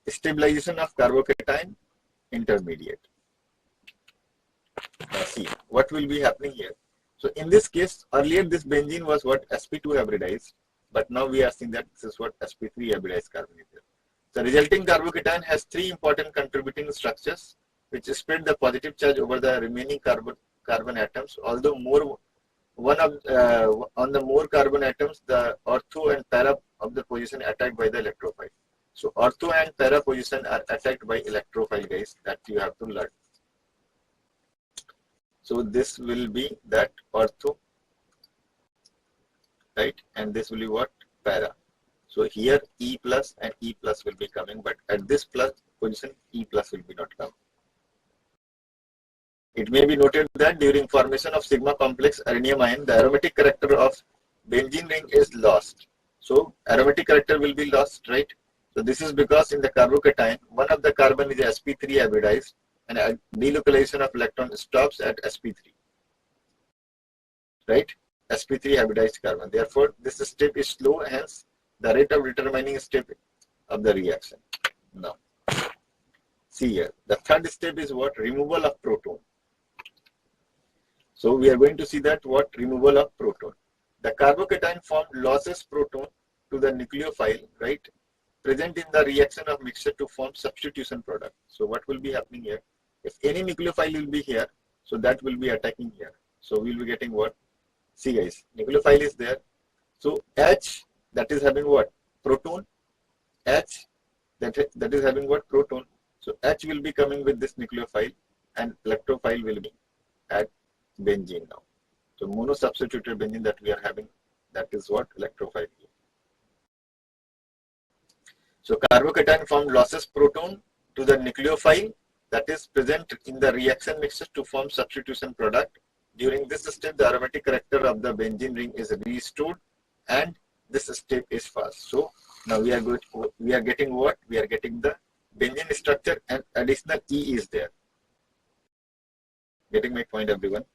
Stabilization of carbocation intermediate. Now see, what will be happening here? So in this case, earlier this benzene was what? sp2 hybridized, but now we are seeing that this is what? sp3 hybridized carbon is there. The resulting carbocation has three important contributing structures, which spread the positive charge over the remaining carbon atoms. Although on the more carbon atoms, the ortho and para of the position attacked by the electrophile. So ortho and para position are attacked by electrophile, guys. That you have to learn. So this will be that ortho, right? And this will be what? Para. So here E plus and E plus will be coming, but at this plus position, E plus will be not coming. It may be noted that during formation of sigma complex arenium ion, the aromatic character of benzene ring is lost. So aromatic character will be lost, right? So this is because in the carbocation, one of the carbon is sp3 hybridized, and a delocalization of electron stops at sp3, right? sp3 hybridized carbon. Therefore, this step is slow, hence the rate of determining step of the reaction. Now, see here, the third step is what? Removal of proton. So we are going to see that what? Removal of proton. The carbocation formed losses proton to the nucleophile, right? Present in the reaction of mixture to form substitution product. So what will be happening here? If any nucleophile will be here, so that will be attacking here. So we will be getting what? See guys, nucleophile is there. So H, that is having what? Proton. H, that is having what? Proton. So H will be coming with this nucleophile, and electrophile will be at benzene now. So mono-substituted benzene that we are having, that is what? Electrophile. So carbocation formed losses proton to the nucleophile that is present in the reaction mixture to form substitution product. During this step, the aromatic character of the benzene ring is restored, and this step is fast. So now we are getting what? We are getting the benzene structure, and additional E is there. Getting my point, everyone?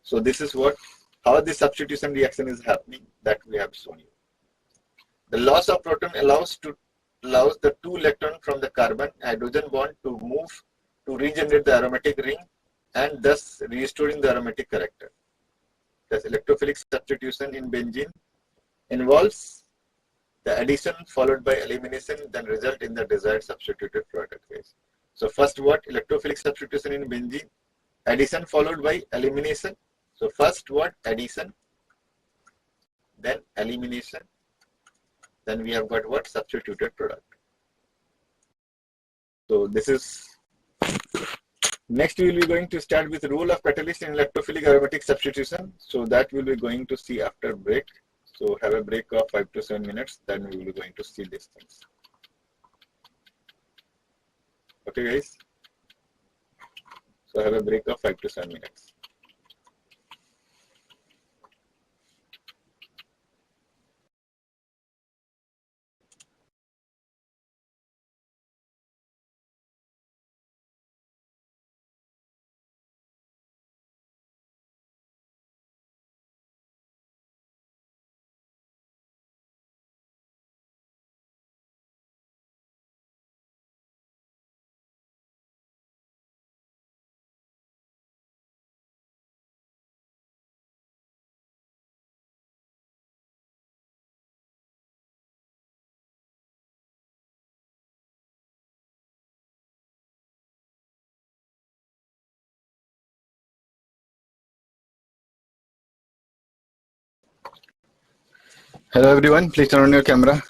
So this is what? How the substitution reaction is happening, that we have shown you. The loss of proton allows the two electron from the carbon hydrogen bond to move to regenerate the aromatic ring, and thus restoring the aromatic character. Thus electrophilic substitution in benzene involves The addition followed by elimination then result in the desired substituted product, guys. So first what? Electrophilic substitution in benzene. Addition followed by elimination. So first what? Addition, then elimination, then we have got what? Substituted product. So this is, next we will be going to start with the role of catalyst in electrophilic aromatic substitution. So that we will be going to see after break. So have a break of 5 to 7 minutes, then we will be going to see these things. Okay guys? So have a break of 5 to 7 minutes. Hello everyone, please turn on your camera.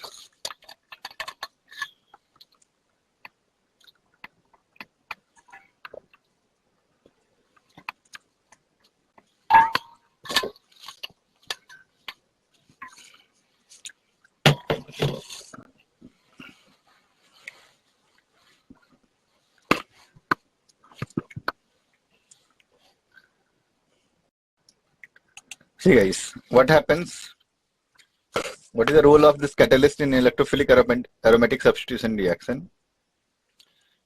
See guys, what happens? What is the role of this catalyst in electrophilic aromatic substitution reaction?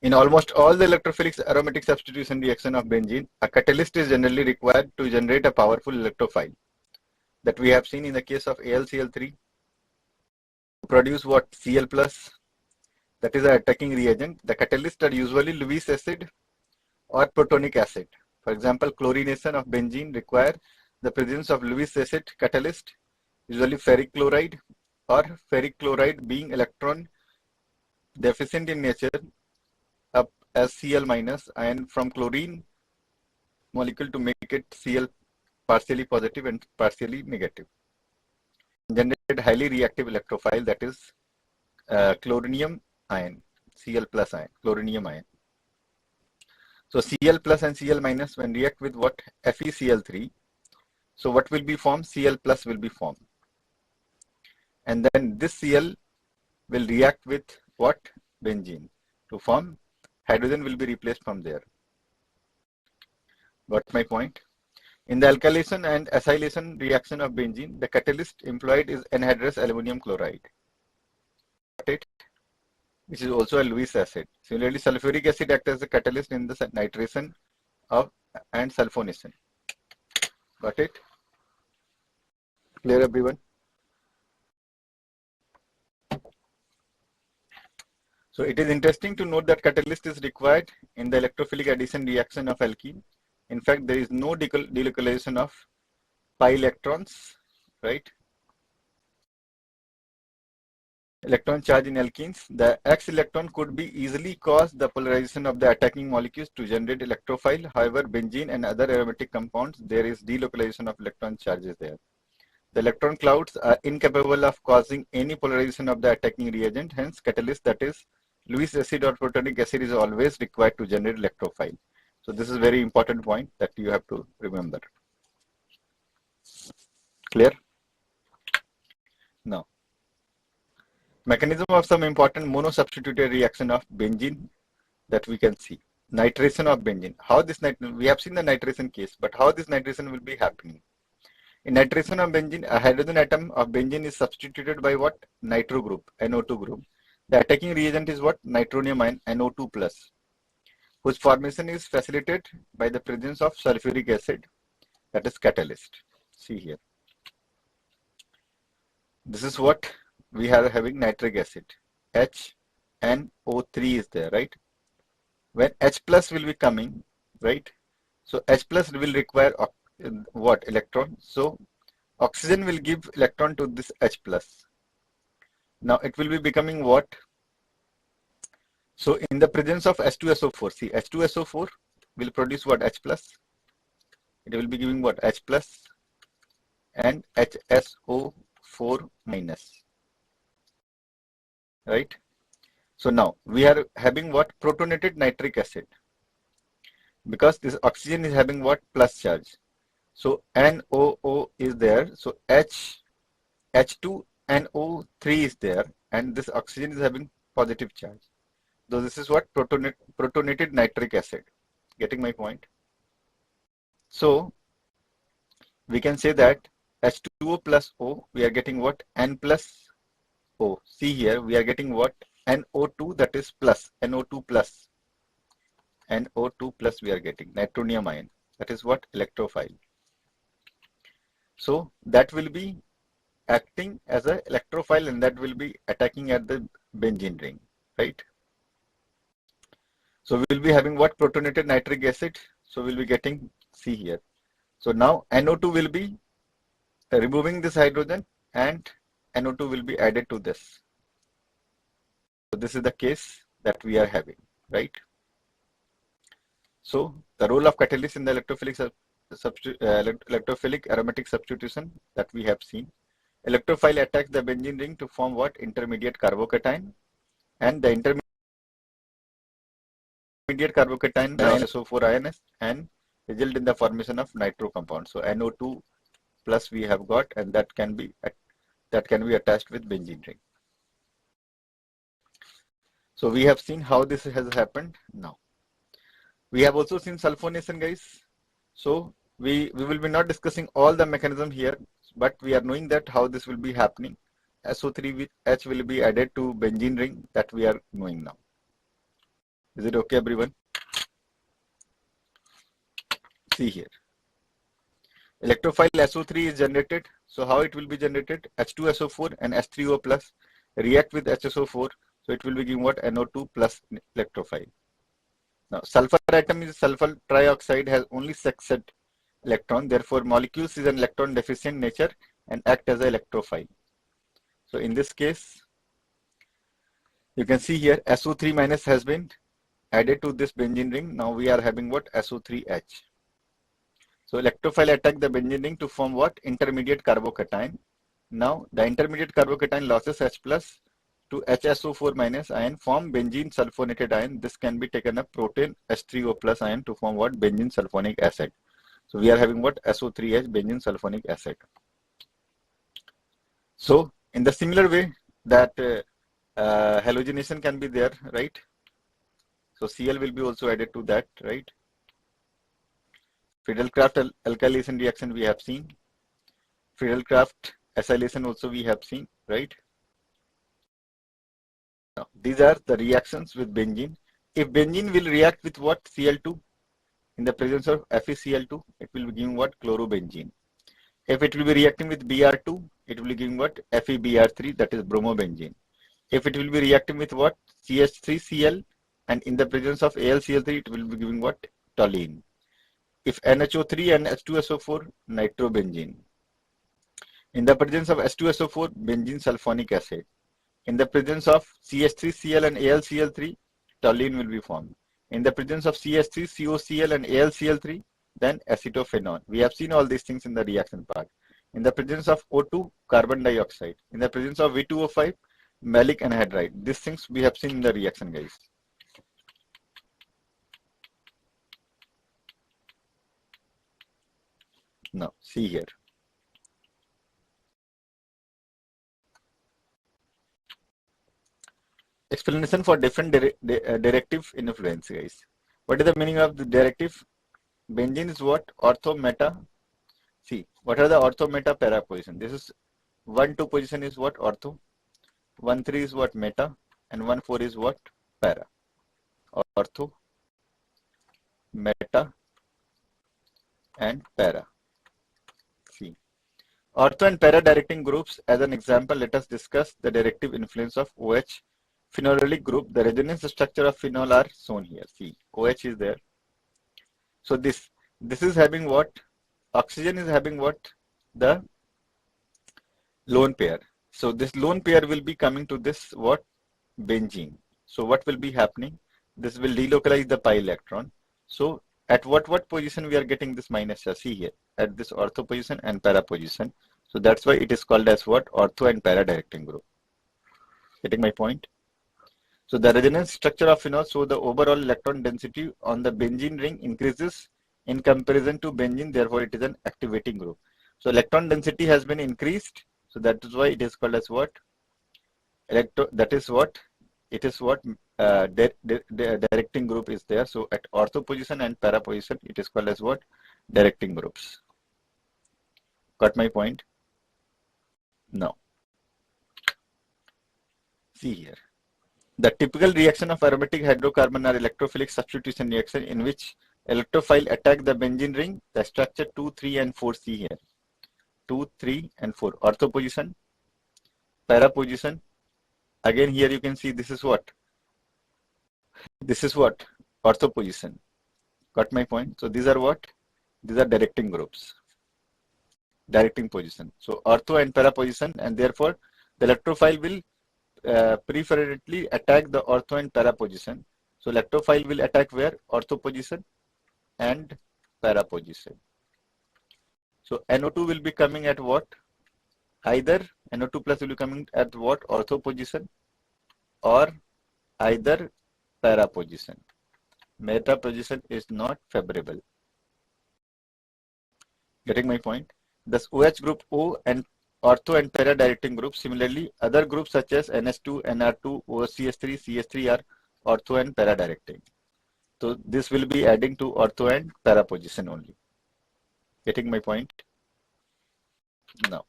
In almost all the electrophilic aromatic substitution reaction of benzene, a catalyst is generally required to generate a powerful electrophile that we have seen in the case of AlCl3 to produce what? Cl+, that is an attacking reagent. The catalysts are usually Lewis acid or protonic acid. For example, chlorination of benzene require the presence of Lewis acid catalyst, usually ferric chloride, or ferric chloride being electron deficient in nature, up as Cl- ion from chlorine molecule to make it Cl partially positive and partially negative. Generate highly reactive electrophile, that is chlorinium ion, Cl+ ion, chlorinium ion. So Cl+ and Cl- when react with what? FeCl3. So what will be formed? Cl+ will be formed. And then this Cl will react with what? Benzene to form hydrogen will be replaced from there. Got my point? In the alkylation and acylation reaction of benzene, the catalyst employed is anhydrous aluminum chloride, which is also a Lewis acid. Similarly, sulfuric acid acts as a catalyst in the nitration of and sulfonation. Got it? Clear, everyone? So it is interesting to note that catalyst is required in the electrophilic addition reaction of alkene. In fact, there is no delocalization of pi electrons, right? Electron charge in alkenes. The X electron could be easily cause the polarization of the attacking molecules to generate electrophile. However, benzene and other aromatic compounds, there is delocalization of electron charges there. The electron clouds are incapable of causing any polarization of the attacking reagent. Hence, catalyst, that is Lewis acid or protonic acid, is always required to generate electrophile. So this is a very important point that you have to remember. Clear? Now, mechanism of some important monosubstituted reaction of benzene that we can see. Nitration of benzene. How this we have seen the nitration case, but how this nitration will be happening? In nitration of benzene, a hydrogen atom of benzene is substituted by what? Nitro group, NO2 group. The attacking reagent is what? Nitronium ion, NO2+, whose formation is facilitated by the presence of sulfuric acid, that is catalyst. See here. This is what we are having: nitric acid. HNO3 is there, right? When H+ will be coming, right? So H+ will require what? Electron. So oxygen will give electron to this H+. Now it will be becoming what? So in the presence of H2SO4, see H2SO4 will produce what? H plus. It will be giving what? H plus and HSO4 minus. Right? So now we are having what? Protonated nitric acid. Because this oxygen is having what? Plus charge. So NOO is there. So H2NO3 is there. And this oxygen is having positive charge. So this is what? Protonated nitric acid. Getting my point? So we can say that H2O plus O, we are getting what? N plus O. See here, we are getting what? NO2, that is plus. NO2 plus. NO2 plus we are getting. Nitronium ion. That is what? Electrophile. So that will be acting as an electrophile and that will be attacking at the benzene ring. Right? So we will be having what? Protonated nitric acid. So we will be getting C here. So now NO2 will be removing this hydrogen and NO2 will be added to this. So this is the case that we are having, right? So the role of catalyst in the electrophilic aromatic substitution that we have seen. Electrophile attacks the benzene ring to form what? Intermediate carbocation, and the intermediate carbocation SO4 Iones and result in the formation of nitro compound. So NO2 plus we have got, and that can be attached with benzene ring. So we have seen how this has happened. Now we have also seen sulfonation, guys. So we will be not discussing all the mechanism here, but we are knowing that how this will be happening. SO3 with H will be added to benzene ring, that we are knowing now. Is it okay, everyone? See here. Electrophile SO3 is generated. So how it will be generated? H2SO4 and H3O plus react with HSO4. So it will be giving what? NO2 plus electrophile. Now sulfur atom is sulfur trioxide, has only 6 set electron. Therefore molecules is an electron deficient nature and act as an electrophile. So in this case, you can see here SO3 minus has been added to this benzene ring. Now we are having what? SO3H. So electrophile attack the benzene ring to form what? Intermediate carbocation. Now the intermediate carbocation losses H plus to HSO4 minus ion form benzene sulfonated ion. This can be taken up protein H3O plus ion to form what? Benzene sulfonic acid. So we are having what? SO3H, benzene sulfonic acid. So in the similar way that halogenation can be there, right? So Cl will be also added to that, right? Friedel-Crafts alkylation reaction we have seen. Friedel-Crafts acylation also we have seen, right? Now, these are the reactions with benzene. If benzene will react with what? Cl2, in the presence of FeCl2, it will be giving what? Chlorobenzene. If it will be reacting with Br2, it will be giving what? FeBr3, that is bromobenzene. If it will be reacting with what? CH3Cl, and in the presence of AlCl3, it will be giving what? Toluene. If NHO3 and H2SO4, nitrobenzene. In the presence of H2SO4, benzene sulfonic acid. In the presence of CH3Cl and AlCl3, toluene will be formed. In the presence of CH3, COCl and AlCl3, then acetophenone. We have seen all these things in the reaction part. In the presence of O2, carbon dioxide. In the presence of V2O5, malic anhydride. These things we have seen in the reaction, guys. Now, see here. Explanation for different directive influence, guys. What is the meaning of the directive? Benzene is what? Ortho, meta. See, what are the ortho, meta, para position? This is 1-2 position is what? Ortho. 1-3 is what? Meta. And 1-4 is what? Para. Ortho, meta, and para. See. Ortho and para directing groups. As an example, let us discuss the directive influence of OH phenolic group. The resonance structure of phenol are shown here. See, OH is there. So this is having what? Oxygen is having what? The lone pair. So this lone pair will be coming to this what? Benzene. So what will be happening? This will delocalize the pi electron. So at what position we are getting this minus charge? See here, at this ortho position and para position. So that's why it is called as what? Ortho and para directing group. Getting my point? So the resonance structure of phenol, so the overall electron density on the benzene ring increases in comparison to benzene, therefore it is an activating group. So electron density has been increased, so that is why it is called as what? That is what? It is what? Directing group is there. So at ortho position and para position, it is called as what? Directing groups. Got my point? Now, see here. The typical reaction of aromatic hydrocarbon are electrophilic substitution reaction in which electrophile attack the benzene ring, the structure 2, 3 and 4 see here. 2, 3 and 4. Ortho position, para position. Again here you can see this is what? This is what? Ortho position. Got my point? So these are what? These are directing groups. Directing position. So ortho and para position, and therefore the electrophile will preferably attack the ortho and para position. So electrophile will attack where? Ortho position and para position. So NO2 will be coming at what? Either NO2 plus will be coming at what? Ortho position or either para position. Meta position is not favorable. Getting my point? Thus OH group O and ortho and para directing groups. Similarly, other groups such as NS2, NR2, OCS3, CS3 are ortho and para directing. So this will be adding to ortho and para position only. Getting my point? Now,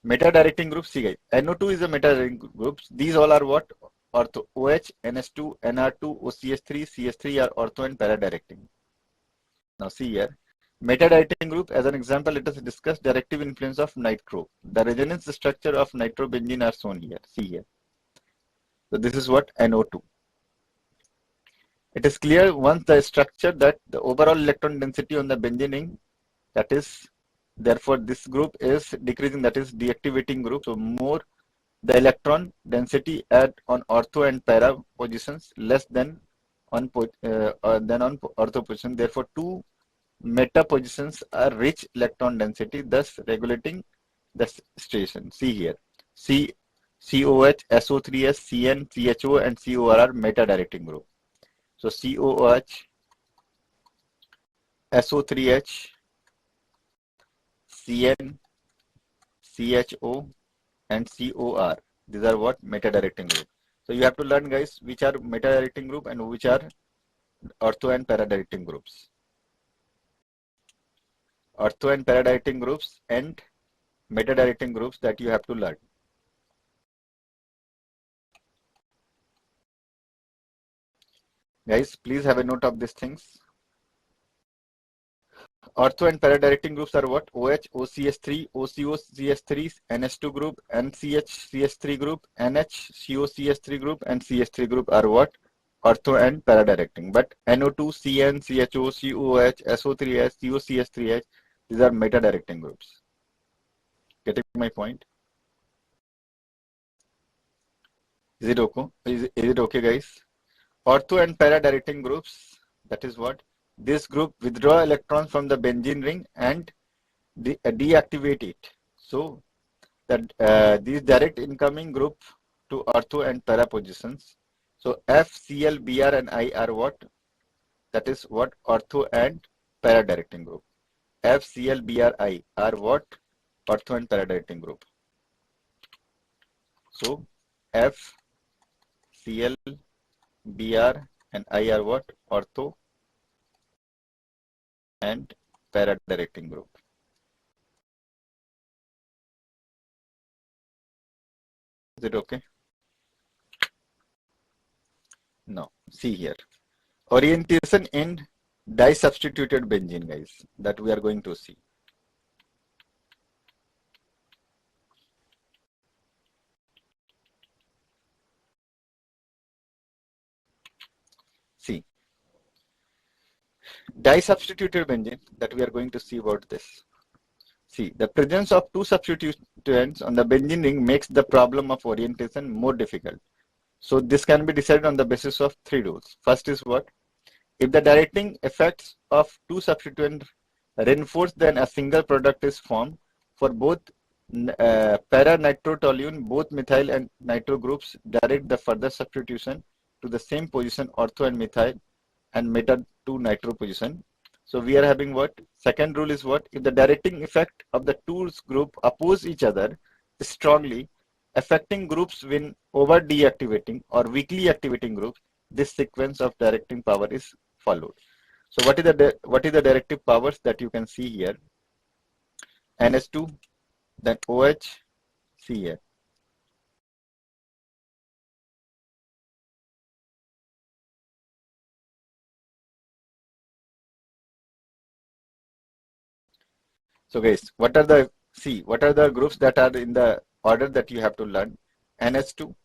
meta directing groups. See guys, NO2 is a meta directing group. These all are what? Ortho. OH, NS2, NR2, OCS3, CS3 are ortho and para directing. Now see here. Meta directing group, as an example, let us discuss directive influence of nitro. The resonance structure of nitrobenzene are shown here. See here. So this is what? NO2. It is clear once the structure that the overall electron density on the benzene ring, that is, therefore this group is decreasing, that is deactivating group. So more the electron density at on ortho and para positions less than on ortho position. Therefore, two meta positions are rich electron density, thus regulating the station. See here, COH, SO3S, CN, CHO, and COR are meta directing group. So COH, SO3H, CN, CHO, and COR. These are what? Meta directing group. So you have to learn, guys, which are meta directing group and which are ortho and para directing groups. Ortho and para directing groups and meta directing groups that you have to learn. Guys, please have a note of these things. Ortho and para directing groups are what? OH, OCS3, OCO, CS3, NS2 group, NCH, CS3 group, NH, CO, CS3 group, and CS3 group are what? Ortho and para directing. But NO2, CN, CHO, COH, SO3S, CO, CS3H, these are meta directing groups. Getting my point? Is it okay? Is it okay, guys? Ortho and para directing groups, that is what? This group withdraw electrons from the benzene ring and deactivate it. So that these direct incoming group to ortho and para positions. So F, Cl, Br and I are what? That is what? Ortho and para directing group. F, Cl, Br, I are what? Ortho and para directing group. So F, Cl, Br and I are what? Ortho and para directing group. Is it okay? Now, see here. Orientation in disubstituted benzene, guys, that we are going to see. See, disubstituted benzene that we are going to see about this. See, the presence of two substituents on the benzene ring makes the problem of orientation more difficult. So this can be decided on the basis of three rules. First is what? If the directing effects of two substituents reinforce, then a single product is formed for both para-nitrotoluene, both methyl and nitro groups direct the further substitution to the same position, ortho and methyl, and meta to nitro position. So we are having what? Second rule is what? If the directing effect of the two group oppose each other strongly, affecting groups win over deactivating or weakly activating groups, this sequence of directing power is followed. So what is the directive powers that you can see here? NH2, then OH, see here. So guys, what are the groups that are in the order that you have to learn? NH2,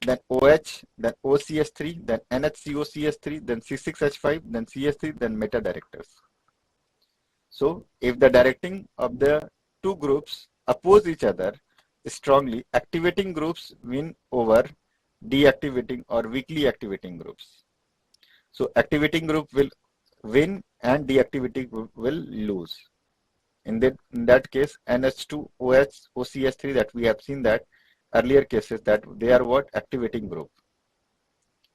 then OH, then OCS3, then NHCOCS3, then C6H5, then CS3, then meta directives. So if the directing of the two groups oppose each other strongly, activating groups win over deactivating or weakly activating groups. So activating group will win and deactivating group will lose. In that case, NH2, OH, OCS3 that we have seen that earlier cases that they are what? Activating group.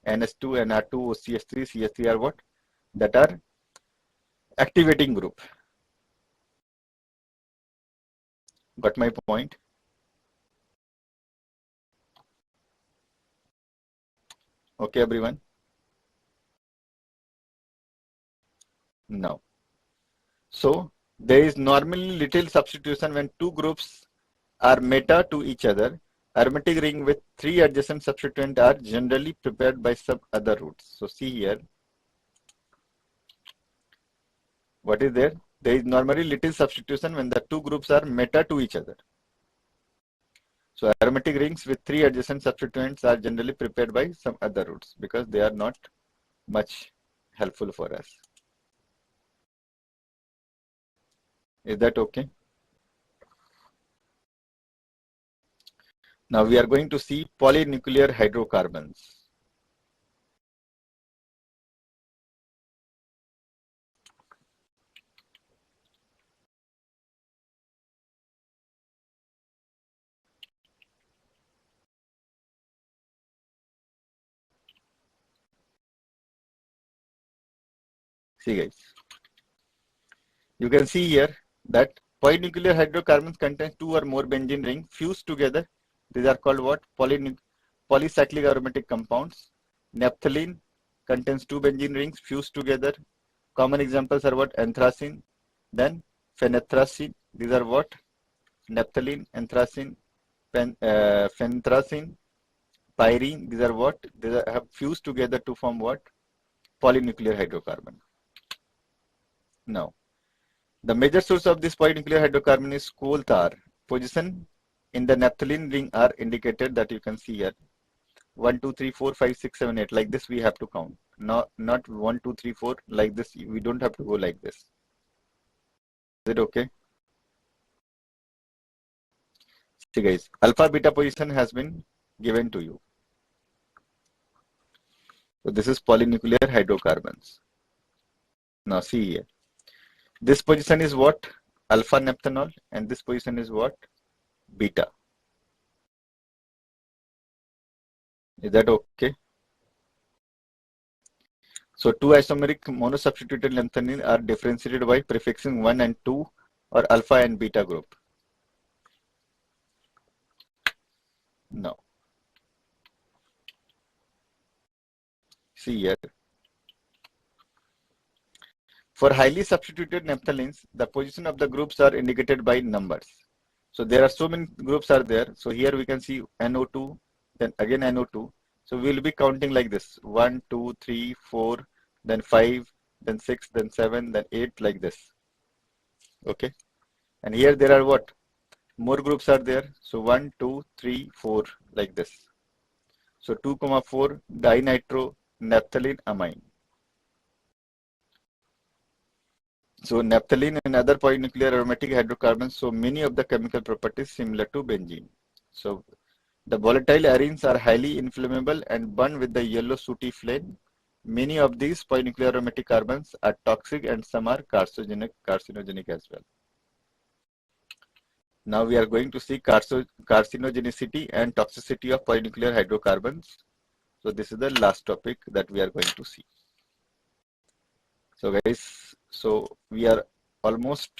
NH2, NR2, OCS3, CS3 are what? That are activating group. Got my point? Okay, everyone. Now, so there is normally little substitution when two groups are meta to each other. Aromatic ring with three adjacent substituents are generally prepared by some other routes. So see here, what is there? There is normally little substitution when the two groups are meta to each other. So aromatic rings with three adjacent substituents are generally prepared by some other routes because they are not much helpful for us. Is that okay? Now we are going to see polynuclear hydrocarbons. See guys, you can see here that polynuclear hydrocarbons contain two or more benzene rings fused together. These are called what? Polycyclic aromatic compounds. Naphthalene contains two benzene rings fused together. Common examples are what? Anthracene, then phenanthracene. These are what? Naphthalene, anthracene, phenanthracene, pyrene. These are what? They have fused together to form what? Polynuclear hydrocarbon. Now, the major source of this polynuclear hydrocarbon is coal tar. Position in the naphthalene ring are indicated that you can see here. 1, 2, 3, 4, 5, 6, 7, 8. Like this we have to count. Not 1, 2, 3, 4 like this. We don't have to go like this. Is it okay? See guys, alpha beta position has been given to you. So this is polynuclear hydrocarbons. Now see here. This position is what? Alpha naphthanol, and this position is what? Beta. Is that okay? So two isomeric monosubstituted lanthanine are differentiated by prefixing 1 and 2 or alpha and beta group. Now, see here. For highly substituted naphthalines, the position of the groups are indicated by numbers. So there are so many groups are there. So here we can see NO2, then again NO2. So we will be counting like this: 1, 2, 3, 4, then 5, then 6, then 7, then 8, like this. Okay. And here there are what? More groups are there. So 1, 2, 3, 4, like this. So 2, 4, dinitro naphthalene amine. So naphthalene and other polynuclear aromatic hydrocarbons show many of the chemical properties similar to benzene. So the volatile arenes are highly inflammable and burn with the yellow sooty flame. Many of these polynuclear aromatic carbons are toxic and some are carcinogenic as well. Now we are going to see carcinogenicity and toxicity of polynuclear hydrocarbons. So this is the last topic that we are going to see. So guys, so we are almost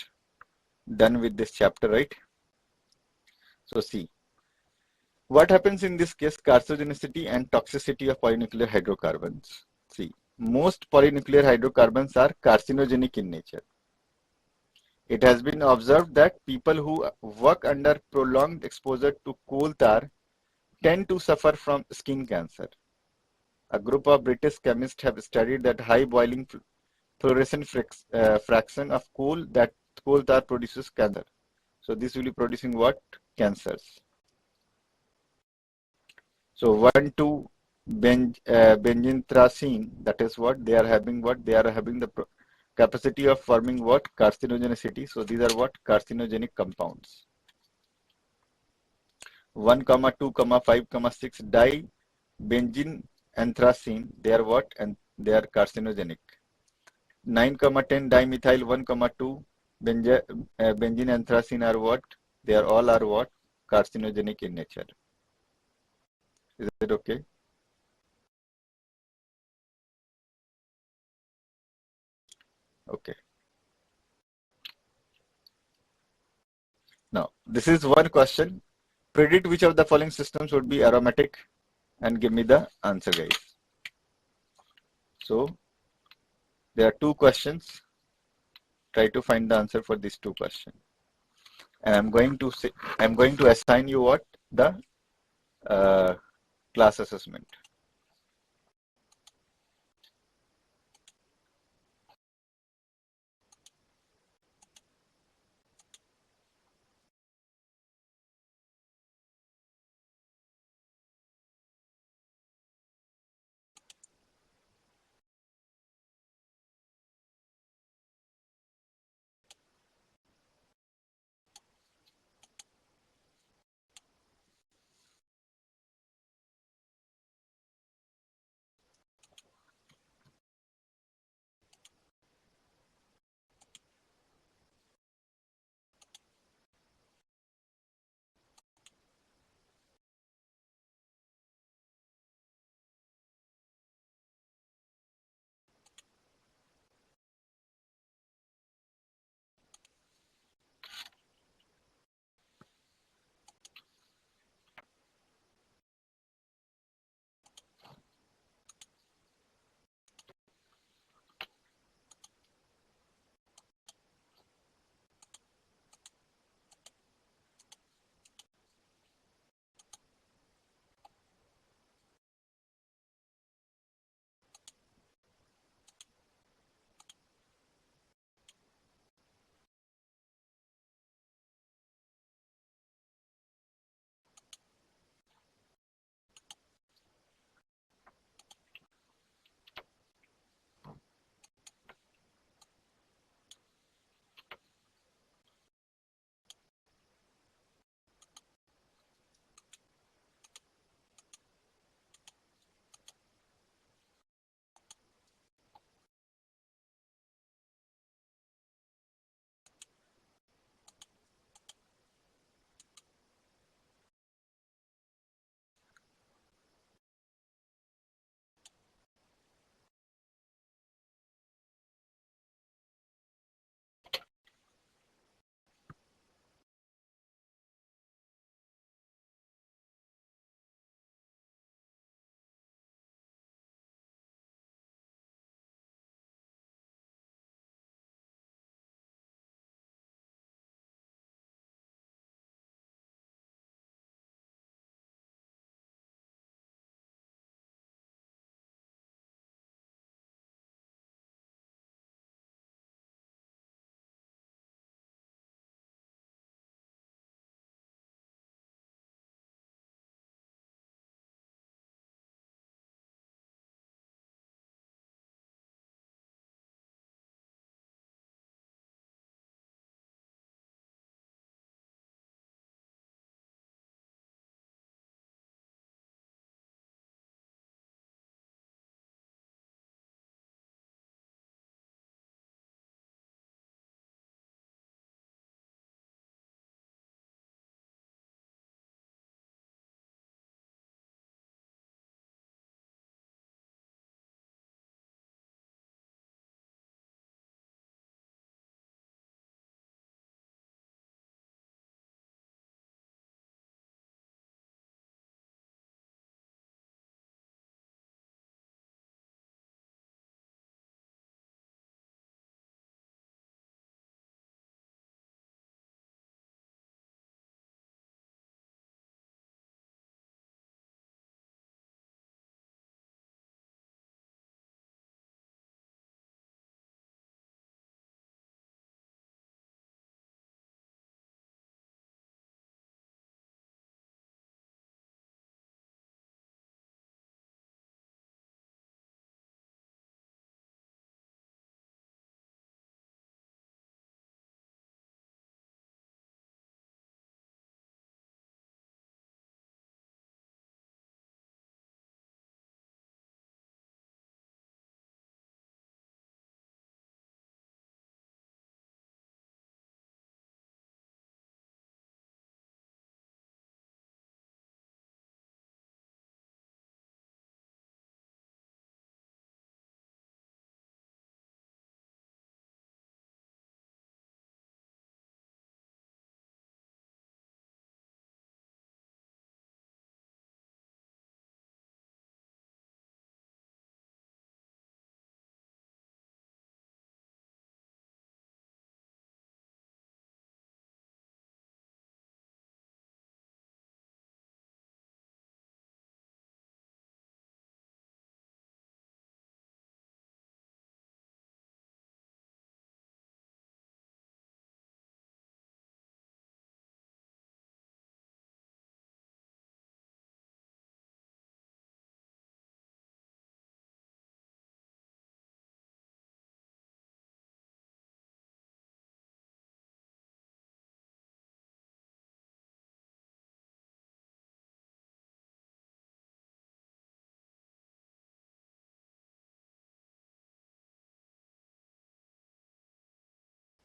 done with this chapter, right? So see, what happens in this case, carcinogenicity and toxicity of polynuclear hydrocarbons. See, most polynuclear hydrocarbons are carcinogenic in nature. It has been observed that people who work under prolonged exposure to coal tar tend to suffer from skin cancer. A group of British chemists have studied that high boiling fluorescent fraction of coal tar produces cancer. So this will be producing what? Cancers. So 1,2 benzene, that is what they are having. What they are having the capacity of forming what? Carcinogenicity. So these are what? Carcinogenic compounds. 1, 2, 5, 6 dibenzene anthracene. They are what? And they are carcinogenic. 9, 10 dimethyl 1, 2 benzene anthracene are what? They are all are what? Carcinogenic in nature. Is it okay? Okay. Now, this is one question. Predict which of the following systems would be aromatic and give me the answer, guys. So, there are two questions. Try to find the answer for these two questions. And I'm going to assign you what? The class assessment.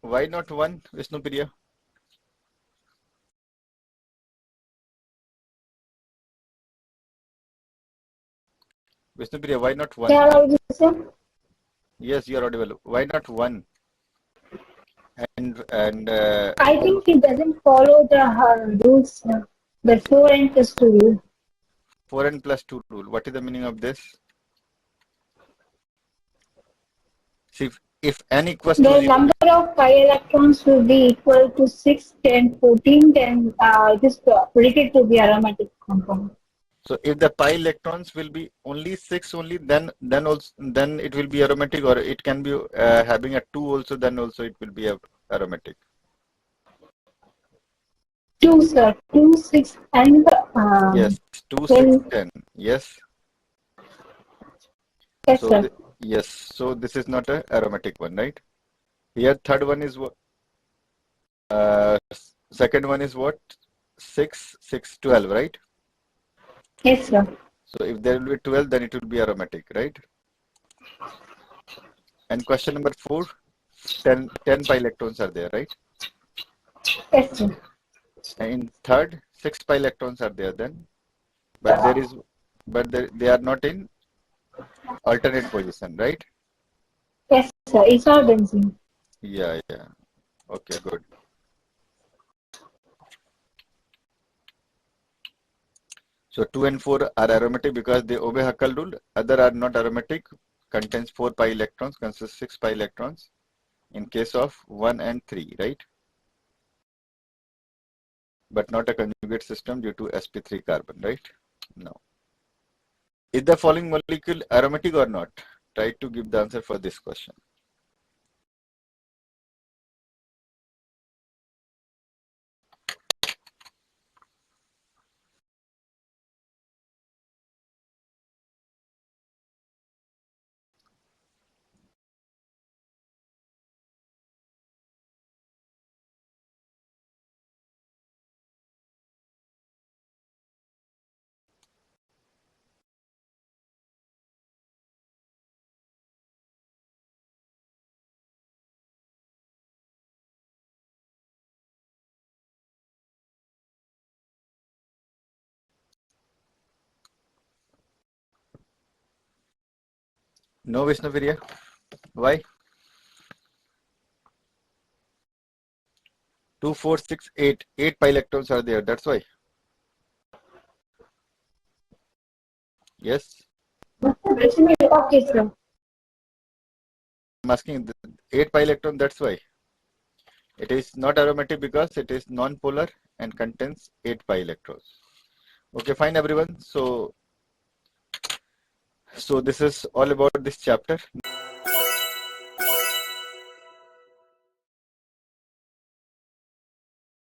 Why not 1, Vishnupriya? Vishnupriya, why not 1? Yes, you are audible. Why not 1? And I think it doesn't follow the rules, the 4n plus 2 rule. 4n plus 2 rule. What is the meaning of this? See, if n equals to The 0, number of pi electrons will be equal to 6, 10, 14, then it is predicted to be aromatic compound. so if the pi electrons will be only 6 only, then it will be aromatic, or it can be having a 2 also, then also it will be aromatic. 2, sir. 2, 6, and Yes, 2, 6, 10. 10. Yes. Yes, So sir. yes, so this is not a aromatic one, right? Here third one is what? Second one is what? 6, 6, 12, right? Yes, sir. So if there will be 12, then it will be aromatic, right? And question number 4, 10 pi electrons are there, right? Yes, sir. And in third, 6 pi electrons are there then, but they are not in alternate position, right? Yes, sir. It's all benzene. Yeah, yeah. Okay, good. So 2 and 4 are aromatic because they obey huckle rule. Other are not aromatic, contains 4 pi electrons, consists 6 pi electrons in case of 1 and 3, right? But not a conjugate system due to sp3 carbon, right? No. Is the following molecule aromatic or not? Try to give the answer for this question. No, Vishnupriya. Why? 2, 4, 6, 8. 8 pi electrons are there. That's why. Yes. Okay, sir. I'm asking 8 pi electron. That's why. It is not aromatic because it is non-polar and contains 8 pi electrons. Okay, fine, everyone. So this is all about this chapter.